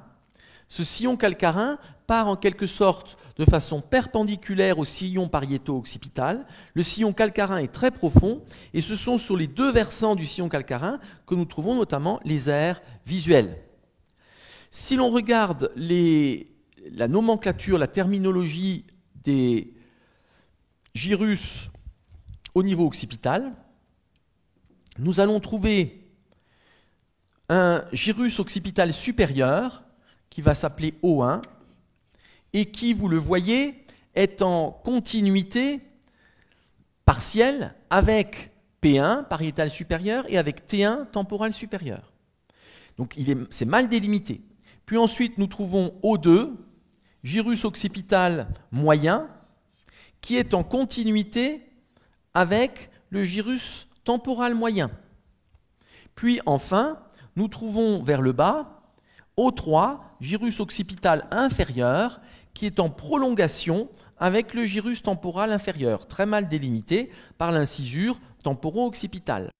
Ce sillon calcarin part en quelque sorte de façon perpendiculaire au sillon pariéto-occipital. Le sillon calcarin est très profond et ce sont sur les deux versants du sillon calcarin que nous trouvons notamment les aires visuelles. Si l'on regarde la nomenclature, la terminologie des gyrus au niveau occipital, nous allons trouver un gyrus occipital supérieur qui va s'appeler O1 et qui, vous le voyez, est en continuité partielle avec P1, pariétal supérieur, et avec T1, temporal supérieur. Donc c'est mal délimité. Puis ensuite, nous trouvons O2, gyrus occipital moyen, qui est en continuité avec le gyrus temporal moyen. Puis enfin, nous trouvons vers le bas O3, gyrus occipital inférieur, qui est en prolongation avec le gyrus temporal inférieur, très mal délimité par l'incisure temporo-occipitale.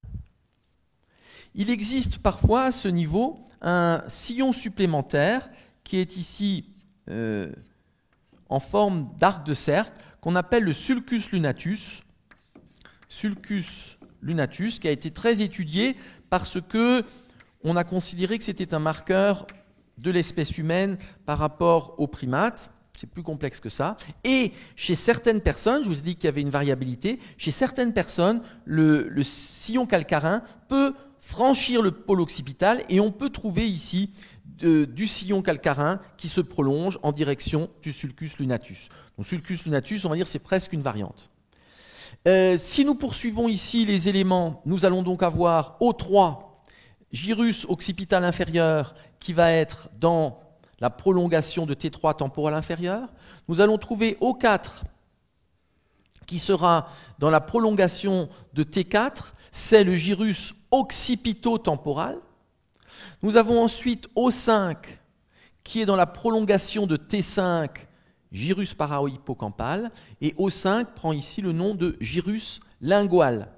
Il existe parfois à ce niveau un sillon supplémentaire qui est ici en forme d'arc de cercle qu'on appelle le sulcus lunatus. Sulcus lunatus qui a été très étudié parce que on a considéré que c'était un marqueur de l'espèce humaine par rapport aux primates. C'est plus complexe que ça. Et chez certaines personnes, je vous ai dit qu'il y avait une variabilité, chez certaines personnes, le sillon calcarin peut franchir le pôle occipital et on peut trouver ici du sillon calcarin qui se prolonge en direction du sulcus lunatus. Donc sulcus lunatus, on va dire c'est presque une variante. Si nous poursuivons ici les éléments, nous allons donc avoir O3, gyrus occipital inférieur, qui va être dans la prolongation de T3 temporal inférieur. Nous allons trouver O4, qui sera dans la prolongation de T4, c'est le gyrus occipito-temporal. Nous avons ensuite O5, qui est dans la prolongation de T5, gyrus parahippocampal, et O5 prend ici le nom de gyrus lingual.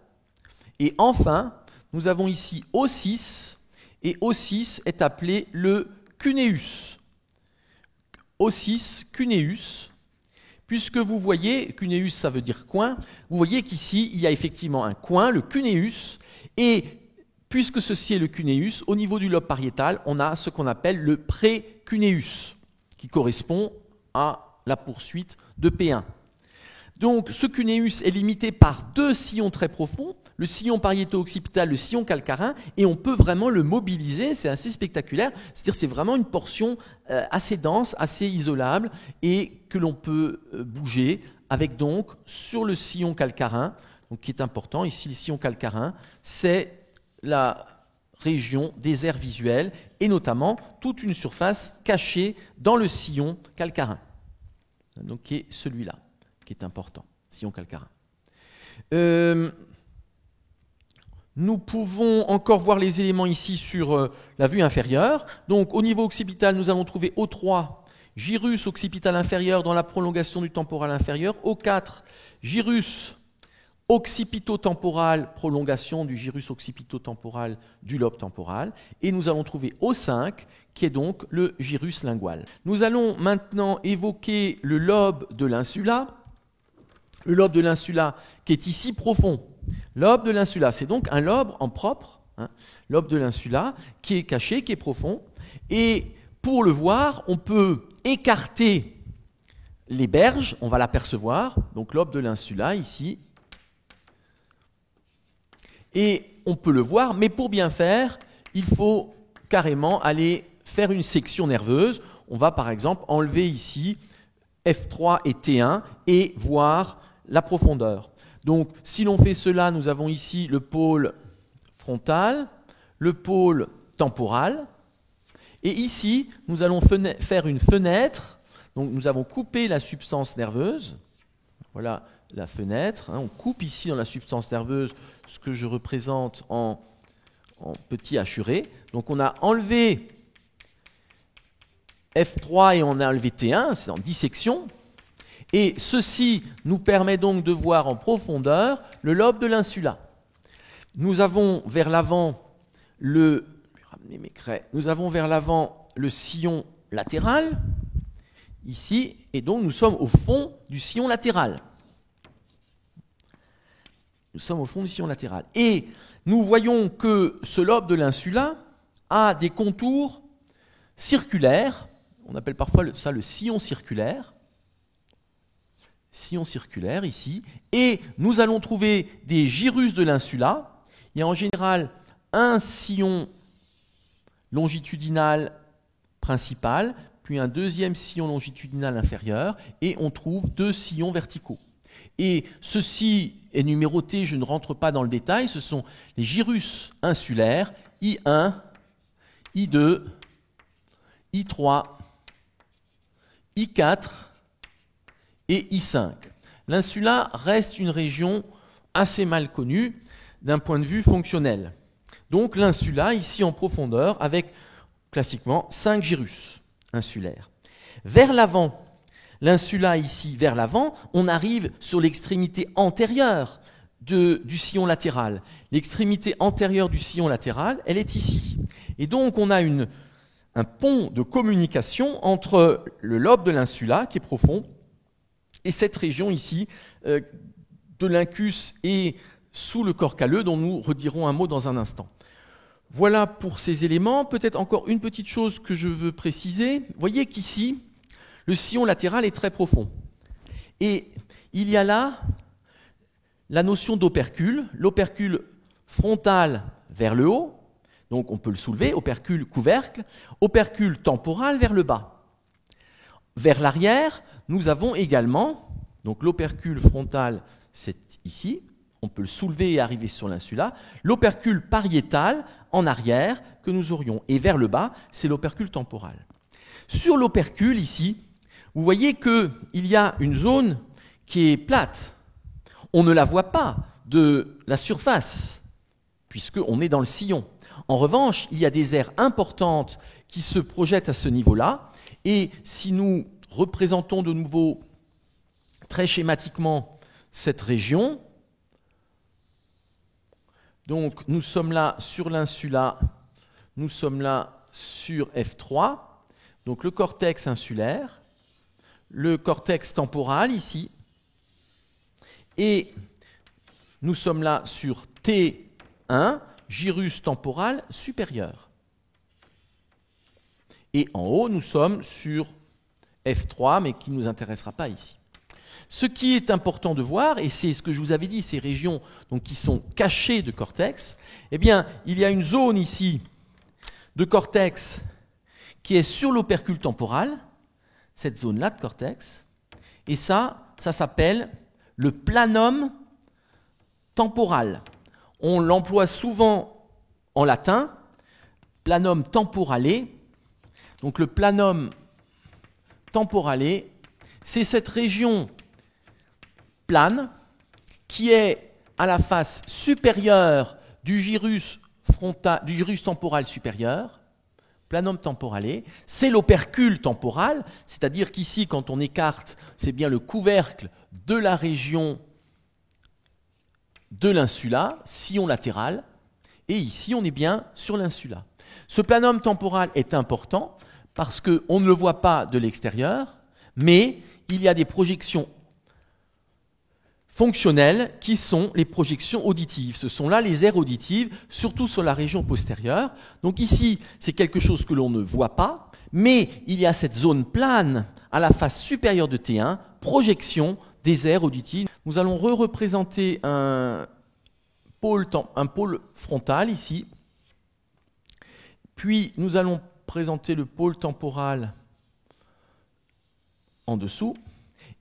Et enfin, nous avons ici O6, et O6 est appelé le cuneus. O6, cuneus, puisque vous voyez, cuneus ça veut dire coin, vous voyez qu'ici il y a effectivement un coin, le cuneus, et puisque ceci est le cuneus, au niveau du lobe pariétal, on a ce qu'on appelle le précuneus, qui correspond à la poursuite de P1. Donc ce cuneus est limité par deux sillons très profonds, le sillon pariéto-occipital, le sillon calcarin, et on peut vraiment le mobiliser, c'est assez spectaculaire, c'est-à-dire c'est vraiment une portion assez dense, assez isolable, et que l'on peut bouger avec donc sur le sillon calcarin, donc qui est important, ici le sillon calcarin, c'est la région des aires visuelles, et notamment toute une surface cachée dans le sillon calcarin, donc qui est celui-là, qui est important, sillon calcarin. Nous pouvons encore voir les éléments ici sur la vue inférieure. Donc au niveau occipital, nous allons trouver O3, gyrus occipital inférieur dans la prolongation du temporal inférieur. O4, gyrus occipito-temporal, prolongation du gyrus occipito-temporal du lobe temporal. Et nous allons trouver O5, qui est donc le gyrus lingual. Nous allons maintenant évoquer le lobe de l'insula. Le lobe de l'insula qui est ici profond. Lobe de l'insula, c'est donc un lobe en propre, lobe de l'insula, qui est caché, qui est profond. Et pour le voir, on peut écarter les berges, on va l'apercevoir, donc lobe de l'insula ici. Et on peut le voir, mais pour bien faire, il faut carrément aller faire une section nerveuse. On va par exemple enlever ici F3 et T1 et voir la profondeur. Donc si l'on fait cela, nous avons ici le pôle frontal, le pôle temporal, et ici nous allons faire une fenêtre. Donc nous avons coupé la substance nerveuse. Voilà la fenêtre. On coupe ici dans la substance nerveuse ce que je représente en petit hachuré. Donc on a enlevé F3 et on a enlevé T1, c'est en dissection. Et ceci nous permet donc de voir en profondeur le lobe de l'insula. Nous avons vers l'avant le sillon latéral, ici, et donc nous sommes au fond du sillon latéral. Nous sommes au fond du sillon latéral. Et nous voyons que ce lobe de l'insula a des contours circulaires. On appelle parfois ça le sillon circulaire. Sillon circulaire ici. Et nous allons trouver des gyrus de l'insula. Il y a en général un sillon longitudinal principal, puis un deuxième sillon longitudinal inférieur, et on trouve 2 sillons verticaux. Et ceci est numéroté, je ne rentre pas dans le détail, ce sont les gyrus insulaires, I1, I2, I3, I4 et I5. L'insula reste une région assez mal connue d'un point de vue fonctionnel. Donc l'insula, ici en profondeur, avec classiquement 5 gyrus insulaires. Vers l'avant, l'insula ici vers l'avant, on arrive sur l'extrémité antérieure du sillon latéral. L'extrémité antérieure du sillon latéral, elle est ici. Et donc on a un pont de communication entre le lobe de l'insula, qui est profond, et cette région ici, de l'incus et sous le corps calleux, dont nous redirons un mot dans un instant. Voilà pour ces éléments. Peut-être encore une petite chose que je veux préciser. Vous voyez qu'ici, le sillon latéral est très profond. Et il y a là la notion d'opercule, l'opercule frontal vers le haut, donc on peut le soulever, opercule couvercle, opercule temporal vers le bas. Vers l'arrière, nous avons également, donc l'opercule frontal, c'est ici, on peut le soulever et arriver sur l'insula, l'opercule pariétal en arrière que nous aurions, et vers le bas, c'est l'opercule temporal. Sur l'opercule ici, vous voyez qu'il y a une zone qui est plate. On ne la voit pas de la surface, puisqu'on est dans le sillon. En revanche, il y a des aires importantes qui se projettent à ce niveau-là, et si nous représentons de nouveau très schématiquement cette région, donc nous sommes là sur l'insula, nous sommes là sur F3, donc le cortex insulaire, le cortex temporal ici, et nous sommes là sur T1, gyrus temporal supérieur. Et en haut, nous sommes sur F3, mais qui ne nous intéressera pas ici. Ce qui est important de voir, et c'est ce que je vous avais dit, ces régions donc, qui sont cachées de cortex, eh bien, il y a une zone ici de cortex qui est sur l'opercule temporal, cette zone-là de cortex, et ça s'appelle le planum temporal. On l'emploie souvent en latin, planum temporale. Donc le planum temporale, c'est cette région plane qui est à la face supérieure du gyrus temporal supérieur, planum temporale, c'est l'opercule temporal, c'est-à-dire qu'ici, quand on écarte, c'est bien le couvercle de la région de l'insula, sillon latéral, et ici, on est bien sur l'insula. Ce planum temporal est important parce qu'on ne le voit pas de l'extérieur, mais il y a des projections fonctionnelles qui sont les projections auditives. Ce sont là les aires auditives, surtout sur la région postérieure. Donc ici, c'est quelque chose que l'on ne voit pas, mais il y a cette zone plane à la face supérieure de T1, projection des aires auditives. Nous allons représenter un pôle frontal ici, puis nous allons présenter le pôle temporal en dessous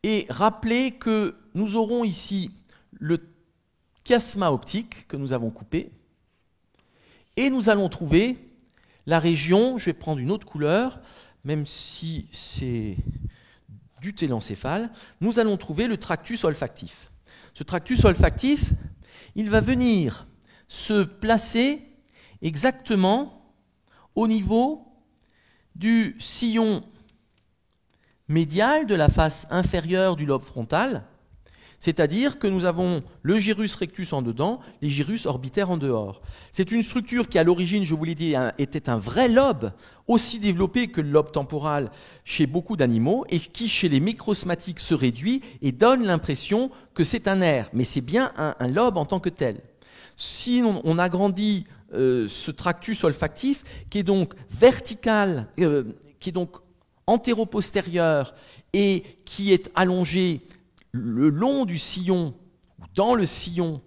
et rappeler que nous aurons ici le chiasma optique que nous avons coupé et nous allons trouver la région, je vais prendre une autre couleur, même si c'est du télencéphale, nous allons trouver le tractus olfactif. Ce tractus olfactif, il va venir se placer exactement au niveau du sillon médial de la face inférieure du lobe frontal, c'est-à-dire que nous avons le gyrus rectus en dedans, les gyrus orbitaires en dehors. C'est une structure qui, à l'origine, je vous l'ai dit, était un vrai lobe, aussi développé que le lobe temporal chez beaucoup d'animaux, et qui, chez les microsmatiques, se réduit et donne l'impression que c'est un nerf, mais c'est bien un lobe en tant que tel. Si on agrandit ce tractus olfactif, qui est donc vertical, qui est donc antéro-postérieur et qui est allongé le long du sillon, dans le sillon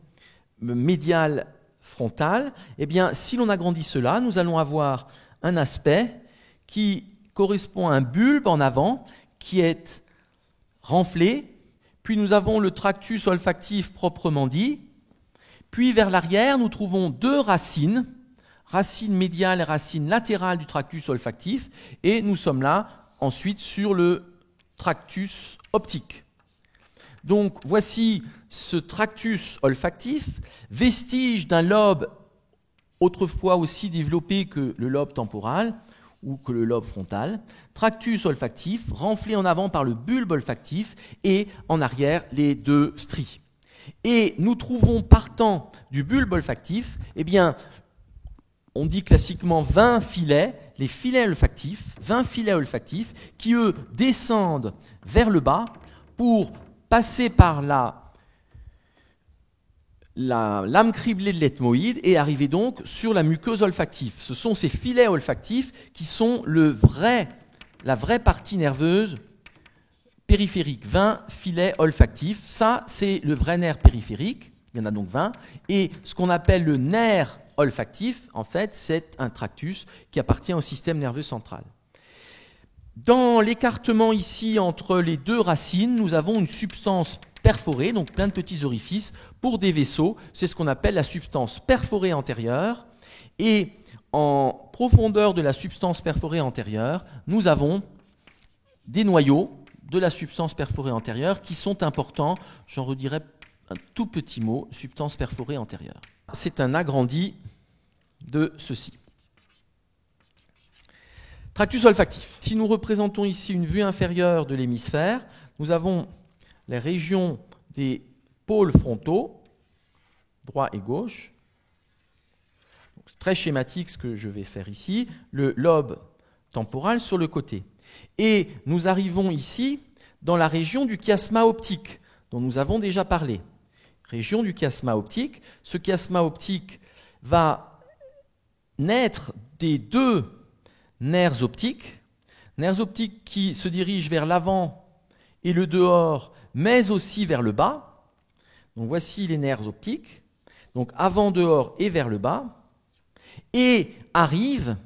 médial frontal, eh bien, si l'on agrandit cela, nous allons avoir un aspect qui correspond à un bulbe en avant, qui est renflé, puis nous avons le tractus olfactif proprement dit, puis vers l'arrière, nous trouvons deux racines, racine médiale et racine latérale du tractus olfactif, et nous sommes là ensuite sur le tractus optique. Donc voici ce tractus olfactif, vestige d'un lobe autrefois aussi développé que le lobe temporal ou que le lobe frontal, tractus olfactif, renflé en avant par le bulbe olfactif et en arrière les deux stries. Et nous trouvons partant du bulbe olfactif, eh bien, on dit classiquement 20 filets, les filets olfactifs, 20 filets olfactifs qui, eux, descendent vers le bas pour passer par la lame criblée de l'ethmoïde et arriver donc sur la muqueuse olfactive. Ce sont ces filets olfactifs qui sont la vraie partie nerveuse périphérique. 20 filets olfactifs, ça c'est le vrai nerf périphérique, il y en a donc 20, et ce qu'on appelle le nerf olfactif, en fait, c'est un tractus qui appartient au système nerveux central. Dans l'écartement ici entre les deux racines, nous avons une substance perforée, donc plein de petits orifices, pour des vaisseaux. C'est ce qu'on appelle la substance perforée antérieure. Et en profondeur de la substance perforée antérieure, nous avons des noyaux de la substance perforée antérieure qui sont importants. J'en redirai un tout petit mot, substance perforée antérieure. C'est un agrandi de ceci. Tractus olfactif. Si nous représentons ici une vue inférieure de l'hémisphère, nous avons les régions des pôles frontaux, droit et gauche. Donc, très schématique ce que je vais faire ici, le lobe temporal sur le côté. Et nous arrivons ici dans la région du chiasma optique, dont nous avons déjà parlé. Région du chiasma optique. Ce chiasma optique va naître des deux nerfs optiques qui se dirigent vers l'avant et le dehors, mais aussi vers le bas. Donc voici les nerfs optiques, donc avant, dehors et vers le bas, et arrivent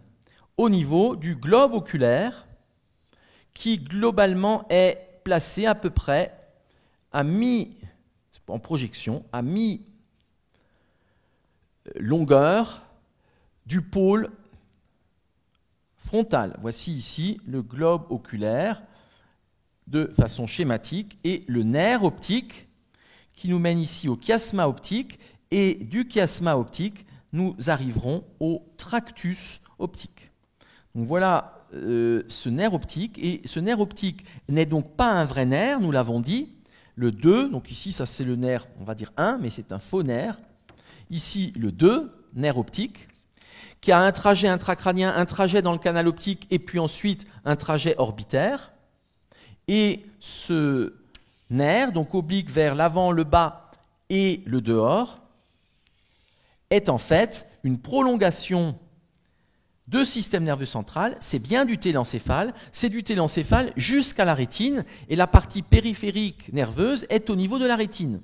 au niveau du globe oculaire, qui globalement est placé à peu près en projection, à mi-longueur du pôle frontal. Voici ici le globe oculaire de façon schématique et le nerf optique qui nous mène ici au chiasma optique, et du chiasma optique, nous arriverons au tractus optique. Donc voilà ce nerf optique, et ce nerf optique n'est donc pas un vrai nerf, nous l'avons dit, le 2, donc ici ça c'est le nerf, on va dire 1, mais c'est un faux nerf. Ici le 2, nerf optique, qui a un trajet intracrânien, un trajet dans le canal optique, et puis ensuite un trajet orbitaire. Et ce nerf, donc oblique vers l'avant, le bas et le dehors, est en fait une prolongation de système nerveux central. C'est bien du télencéphale, c'est du télencéphale jusqu'à la rétine, et la partie périphérique nerveuse est au niveau de la rétine.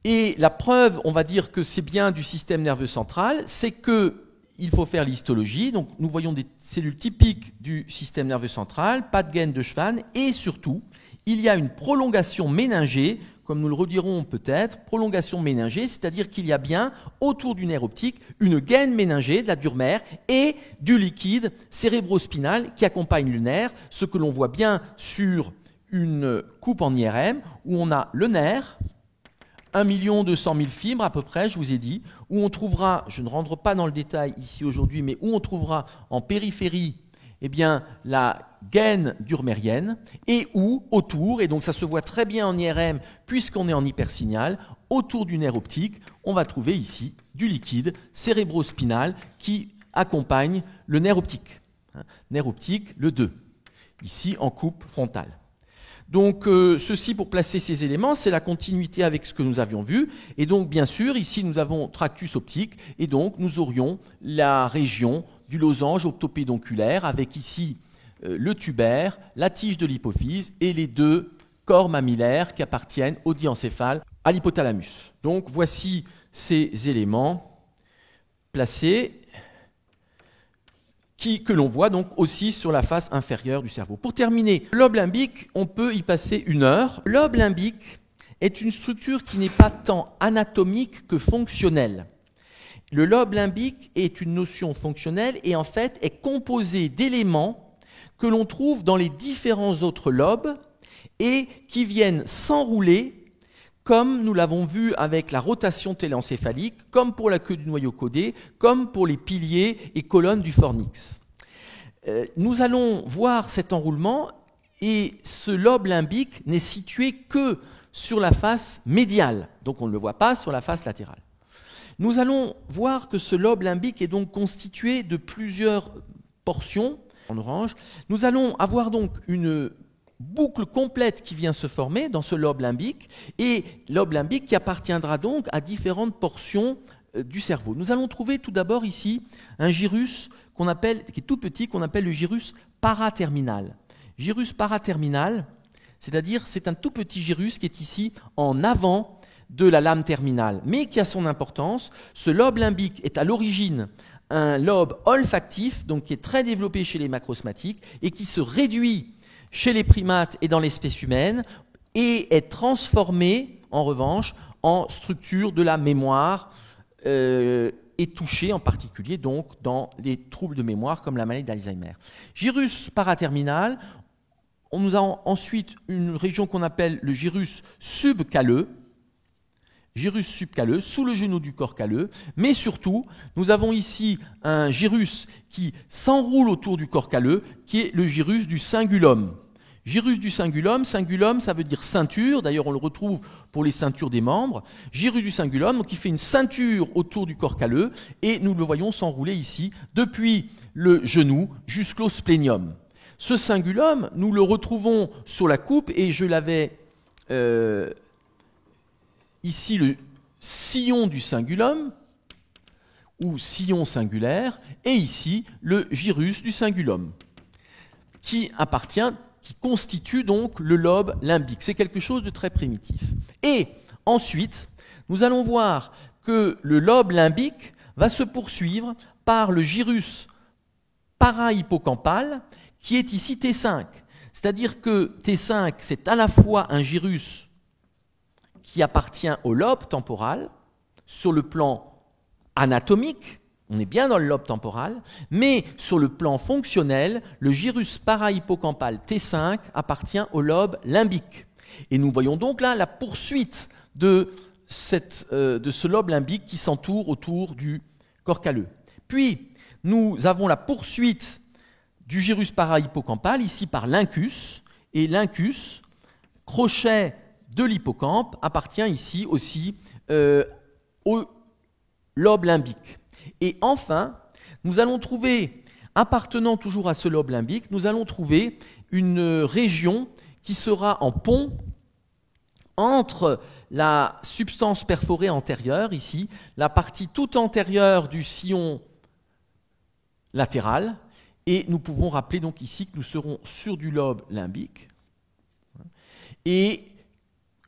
Et la preuve, on va dire que c'est bien du système nerveux central, c'est qu'il il faut faire l'histologie. Donc, nous voyons des cellules typiques du système nerveux central, pas de gaine de Schwann, et surtout, il y a une prolongation méningée, comme nous le redirons peut-être, prolongation méningée, c'est-à-dire qu'il y a bien, autour du nerf optique, une gaine méningée de la dure mère et du liquide cérébrospinal qui accompagne le nerf, ce que l'on voit bien sur une coupe en IRM, où on a le nerf, 1 200 000 fibres à peu près, je vous ai dit, où on trouvera, je ne rentre pas dans le détail ici aujourd'hui, mais où on trouvera en périphérie eh bien, la gaine durmérienne, et où, autour, et donc ça se voit très bien en IRM puisqu'on est en hypersignal, autour du nerf optique, on va trouver ici du liquide cérébrospinal qui accompagne le nerf optique. Nerf optique, le 2, ici en coupe frontale. Donc, ceci pour placer ces éléments, c'est la continuité avec ce que nous avions vu. Et donc, bien sûr, ici, nous avons tractus optique, et donc, nous aurions la région du losange optopédonculaire, avec ici le tubaire, la tige de l'hypophyse, et les deux corps mammillaires qui appartiennent au diencéphale, à l'hypothalamus. Donc, voici ces éléments placés, que l'on voit donc aussi sur la face inférieure du cerveau. Pour terminer, le lobe limbique, on peut y passer 1 heure. Le lobe limbique est une structure qui n'est pas tant anatomique que fonctionnelle. Le lobe limbique est une notion fonctionnelle et en fait est composé d'éléments que l'on trouve dans les différents autres lobes et qui viennent s'enrouler comme nous l'avons vu avec la rotation téléencéphalique, comme pour la queue du noyau codé, comme pour les piliers et colonnes du fornix. Nous allons voir cet enroulement et ce lobe limbique n'est situé que sur la face médiale, donc on ne le voit pas sur la face latérale. Nous allons voir que ce lobe limbique est donc constitué de plusieurs portions en orange. Nous allons avoir donc une boucle complète qui vient se former dans ce lobe limbique, et lobe limbique qui appartiendra donc à différentes portions du cerveau. Nous allons trouver tout d'abord ici un gyrus qui est tout petit, qu'on appelle le gyrus paraterminal. Gyrus paraterminal, c'est-à-dire c'est un tout petit gyrus qui est ici en avant de la lame terminale, mais qui a son importance. Ce lobe limbique est à l'origine un lobe olfactif, donc qui est très développé chez les macrosmatiques et qui se réduit chez les primates et dans l'espèce humaine, et est transformé, en revanche, en structure de la mémoire, et touché en particulier donc dans les troubles de mémoire comme la maladie d'Alzheimer. Gyrus paraterminal, nous avons ensuite une région qu'on appelle le gyrus subcalleux, sous le genou du corps calleux, mais surtout, nous avons ici un gyrus qui s'enroule autour du corps calleux, qui est le gyrus du cingulum. Gyrus du cingulum, cingulum ça veut dire ceinture, d'ailleurs on le retrouve pour les ceintures des membres. Gyrus du cingulum, donc il fait une ceinture autour du corps calleux, et nous le voyons s'enrouler ici, depuis le genou jusqu'au splénium. Ce cingulum, nous le retrouvons sur la coupe, et je l'avais... ici le sillon du cingulum, ou sillon singulaire, et ici le gyrus du cingulum, qui constitue donc le lobe limbique. C'est quelque chose de très primitif. Et ensuite, nous allons voir que le lobe limbique va se poursuivre par le gyrus parahypocampal, qui est ici T5. C'est-à-dire que T5, c'est à la fois un gyrus qui appartient au lobe temporal, sur le plan anatomique, on est bien dans le lobe temporal, mais sur le plan fonctionnel, le gyrus parahypocampal T5 appartient au lobe limbique. Et nous voyons donc là la poursuite de ce lobe limbique qui s'entoure autour du corps calleux. Puis, nous avons la poursuite du gyrus parahypocampal, ici par l'incus, et l'incus, crochet de l'hippocampe, appartient ici aussi au lobe limbique. Et enfin, nous allons trouver, appartenant toujours à ce lobe limbique, nous allons trouver une région qui sera en pont entre la substance perforée antérieure, ici, la partie toute antérieure du sillon latéral, et nous pouvons rappeler donc ici que nous serons sur du lobe limbique, et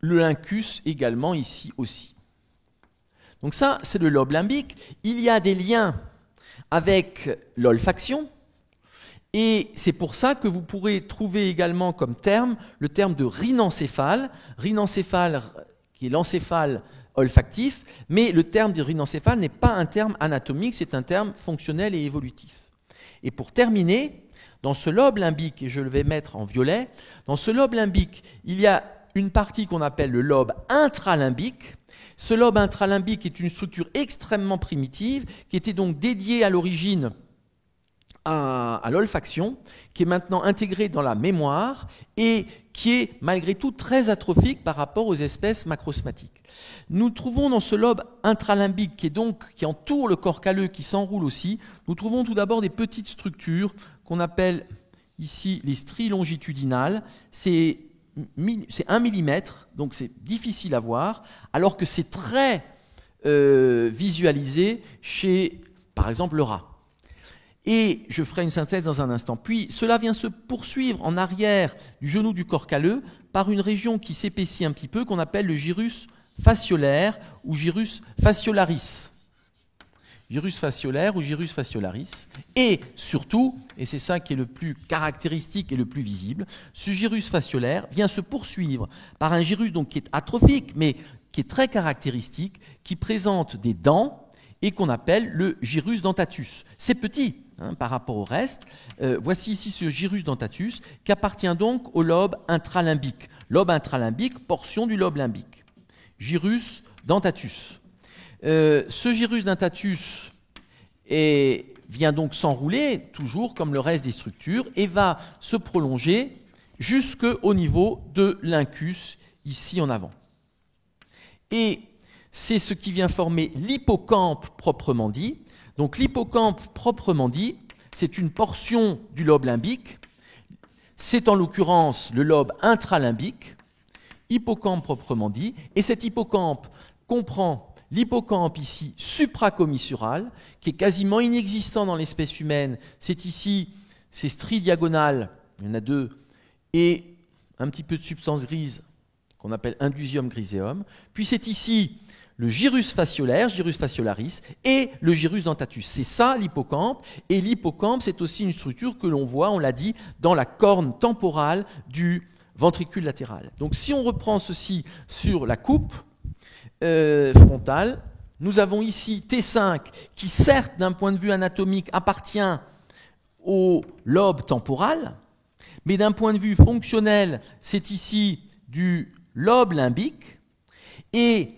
le incus également ici aussi. Donc ça, c'est le lobe limbique. Il y a des liens avec l'olfaction. Et c'est pour ça que vous pourrez trouver également comme terme le terme de rhinencéphale. Rhinencéphale qui est l'encéphale olfactif, mais le terme de rhinencéphale n'est pas un terme anatomique, c'est un terme fonctionnel et évolutif. Et pour terminer, dans ce lobe limbique, et je le vais mettre en violet, dans ce lobe limbique, il y a une partie qu'on appelle le lobe intralimbique. Ce lobe intralimbique est une structure extrêmement primitive qui était donc dédiée à l'origine à l'olfaction, qui est maintenant intégrée dans la mémoire et qui est malgré tout très atrophique par rapport aux espèces macrosmatiques. Nous trouvons dans ce lobe intralimbique qui entoure le corps calleux, qui s'enroule aussi, nous trouvons tout d'abord des petites structures qu'on appelle ici les stries longitudinales. C'est 1 mm, donc c'est difficile à voir, alors que c'est très visualisé chez, par exemple, le rat. Et je ferai une synthèse dans un instant. Puis cela vient se poursuivre en arrière du genou du corps calleux par une région qui s'épaissit un petit peu, qu'on appelle le gyrus fasciolaire ou gyrus fasciolaris. Gyrus fasciolaire ou gyrus fasciolaris. Et surtout, et c'est ça qui est le plus caractéristique et le plus visible, ce gyrus fasciolaire vient se poursuivre par un gyrus donc qui est atrophique, mais qui est très caractéristique, qui présente des dents et qu'on appelle le gyrus dentatus. C'est petit par rapport au reste. Voici ici ce gyrus dentatus qui appartient donc au lobe intralimbique. Lobe intralimbique, portion du lobe limbique. Gyrus dentatus. Ce gyrus dentatus vient donc s'enrouler, toujours comme le reste des structures, et va se prolonger jusqu'au niveau de l'incus, ici en avant. Et c'est ce qui vient former l'hippocampe proprement dit. Donc l'hippocampe proprement dit, c'est une portion du lobe limbique. C'est en l'occurrence le lobe intralimbique, hippocampe proprement dit. Et cet hippocampe comprend l'hippocampe ici supracommissural, qui est quasiment inexistant dans l'espèce humaine. C'est ici ces stries diagonales, il y en a 2, et un petit peu de substance grise qu'on appelle indusium griseum. Puis c'est ici le gyrus fasciolaire, gyrus fasciolaris, et le gyrus dentatus. C'est ça l'hippocampe, et l'hippocampe c'est aussi une structure que l'on voit, on l'a dit, dans la corne temporale du ventricule latéral. Donc si on reprend ceci sur la coupe frontale, nous avons ici T5 qui certes d'un point de vue anatomique appartient au lobe temporal, mais d'un point de vue fonctionnel, c'est ici du lobe limbique, et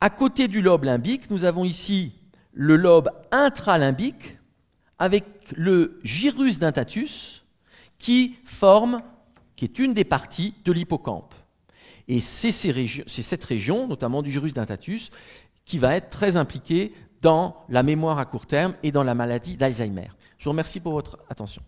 à côté du lobe limbique, nous avons ici le lobe intralimbique avec le gyrus dentatus qui est une des parties de l'hippocampe. Et c'est cette région, notamment du gyrus dentatus, qui va être très impliquée dans la mémoire à court terme et dans la maladie d'Alzheimer. Je vous remercie pour votre attention.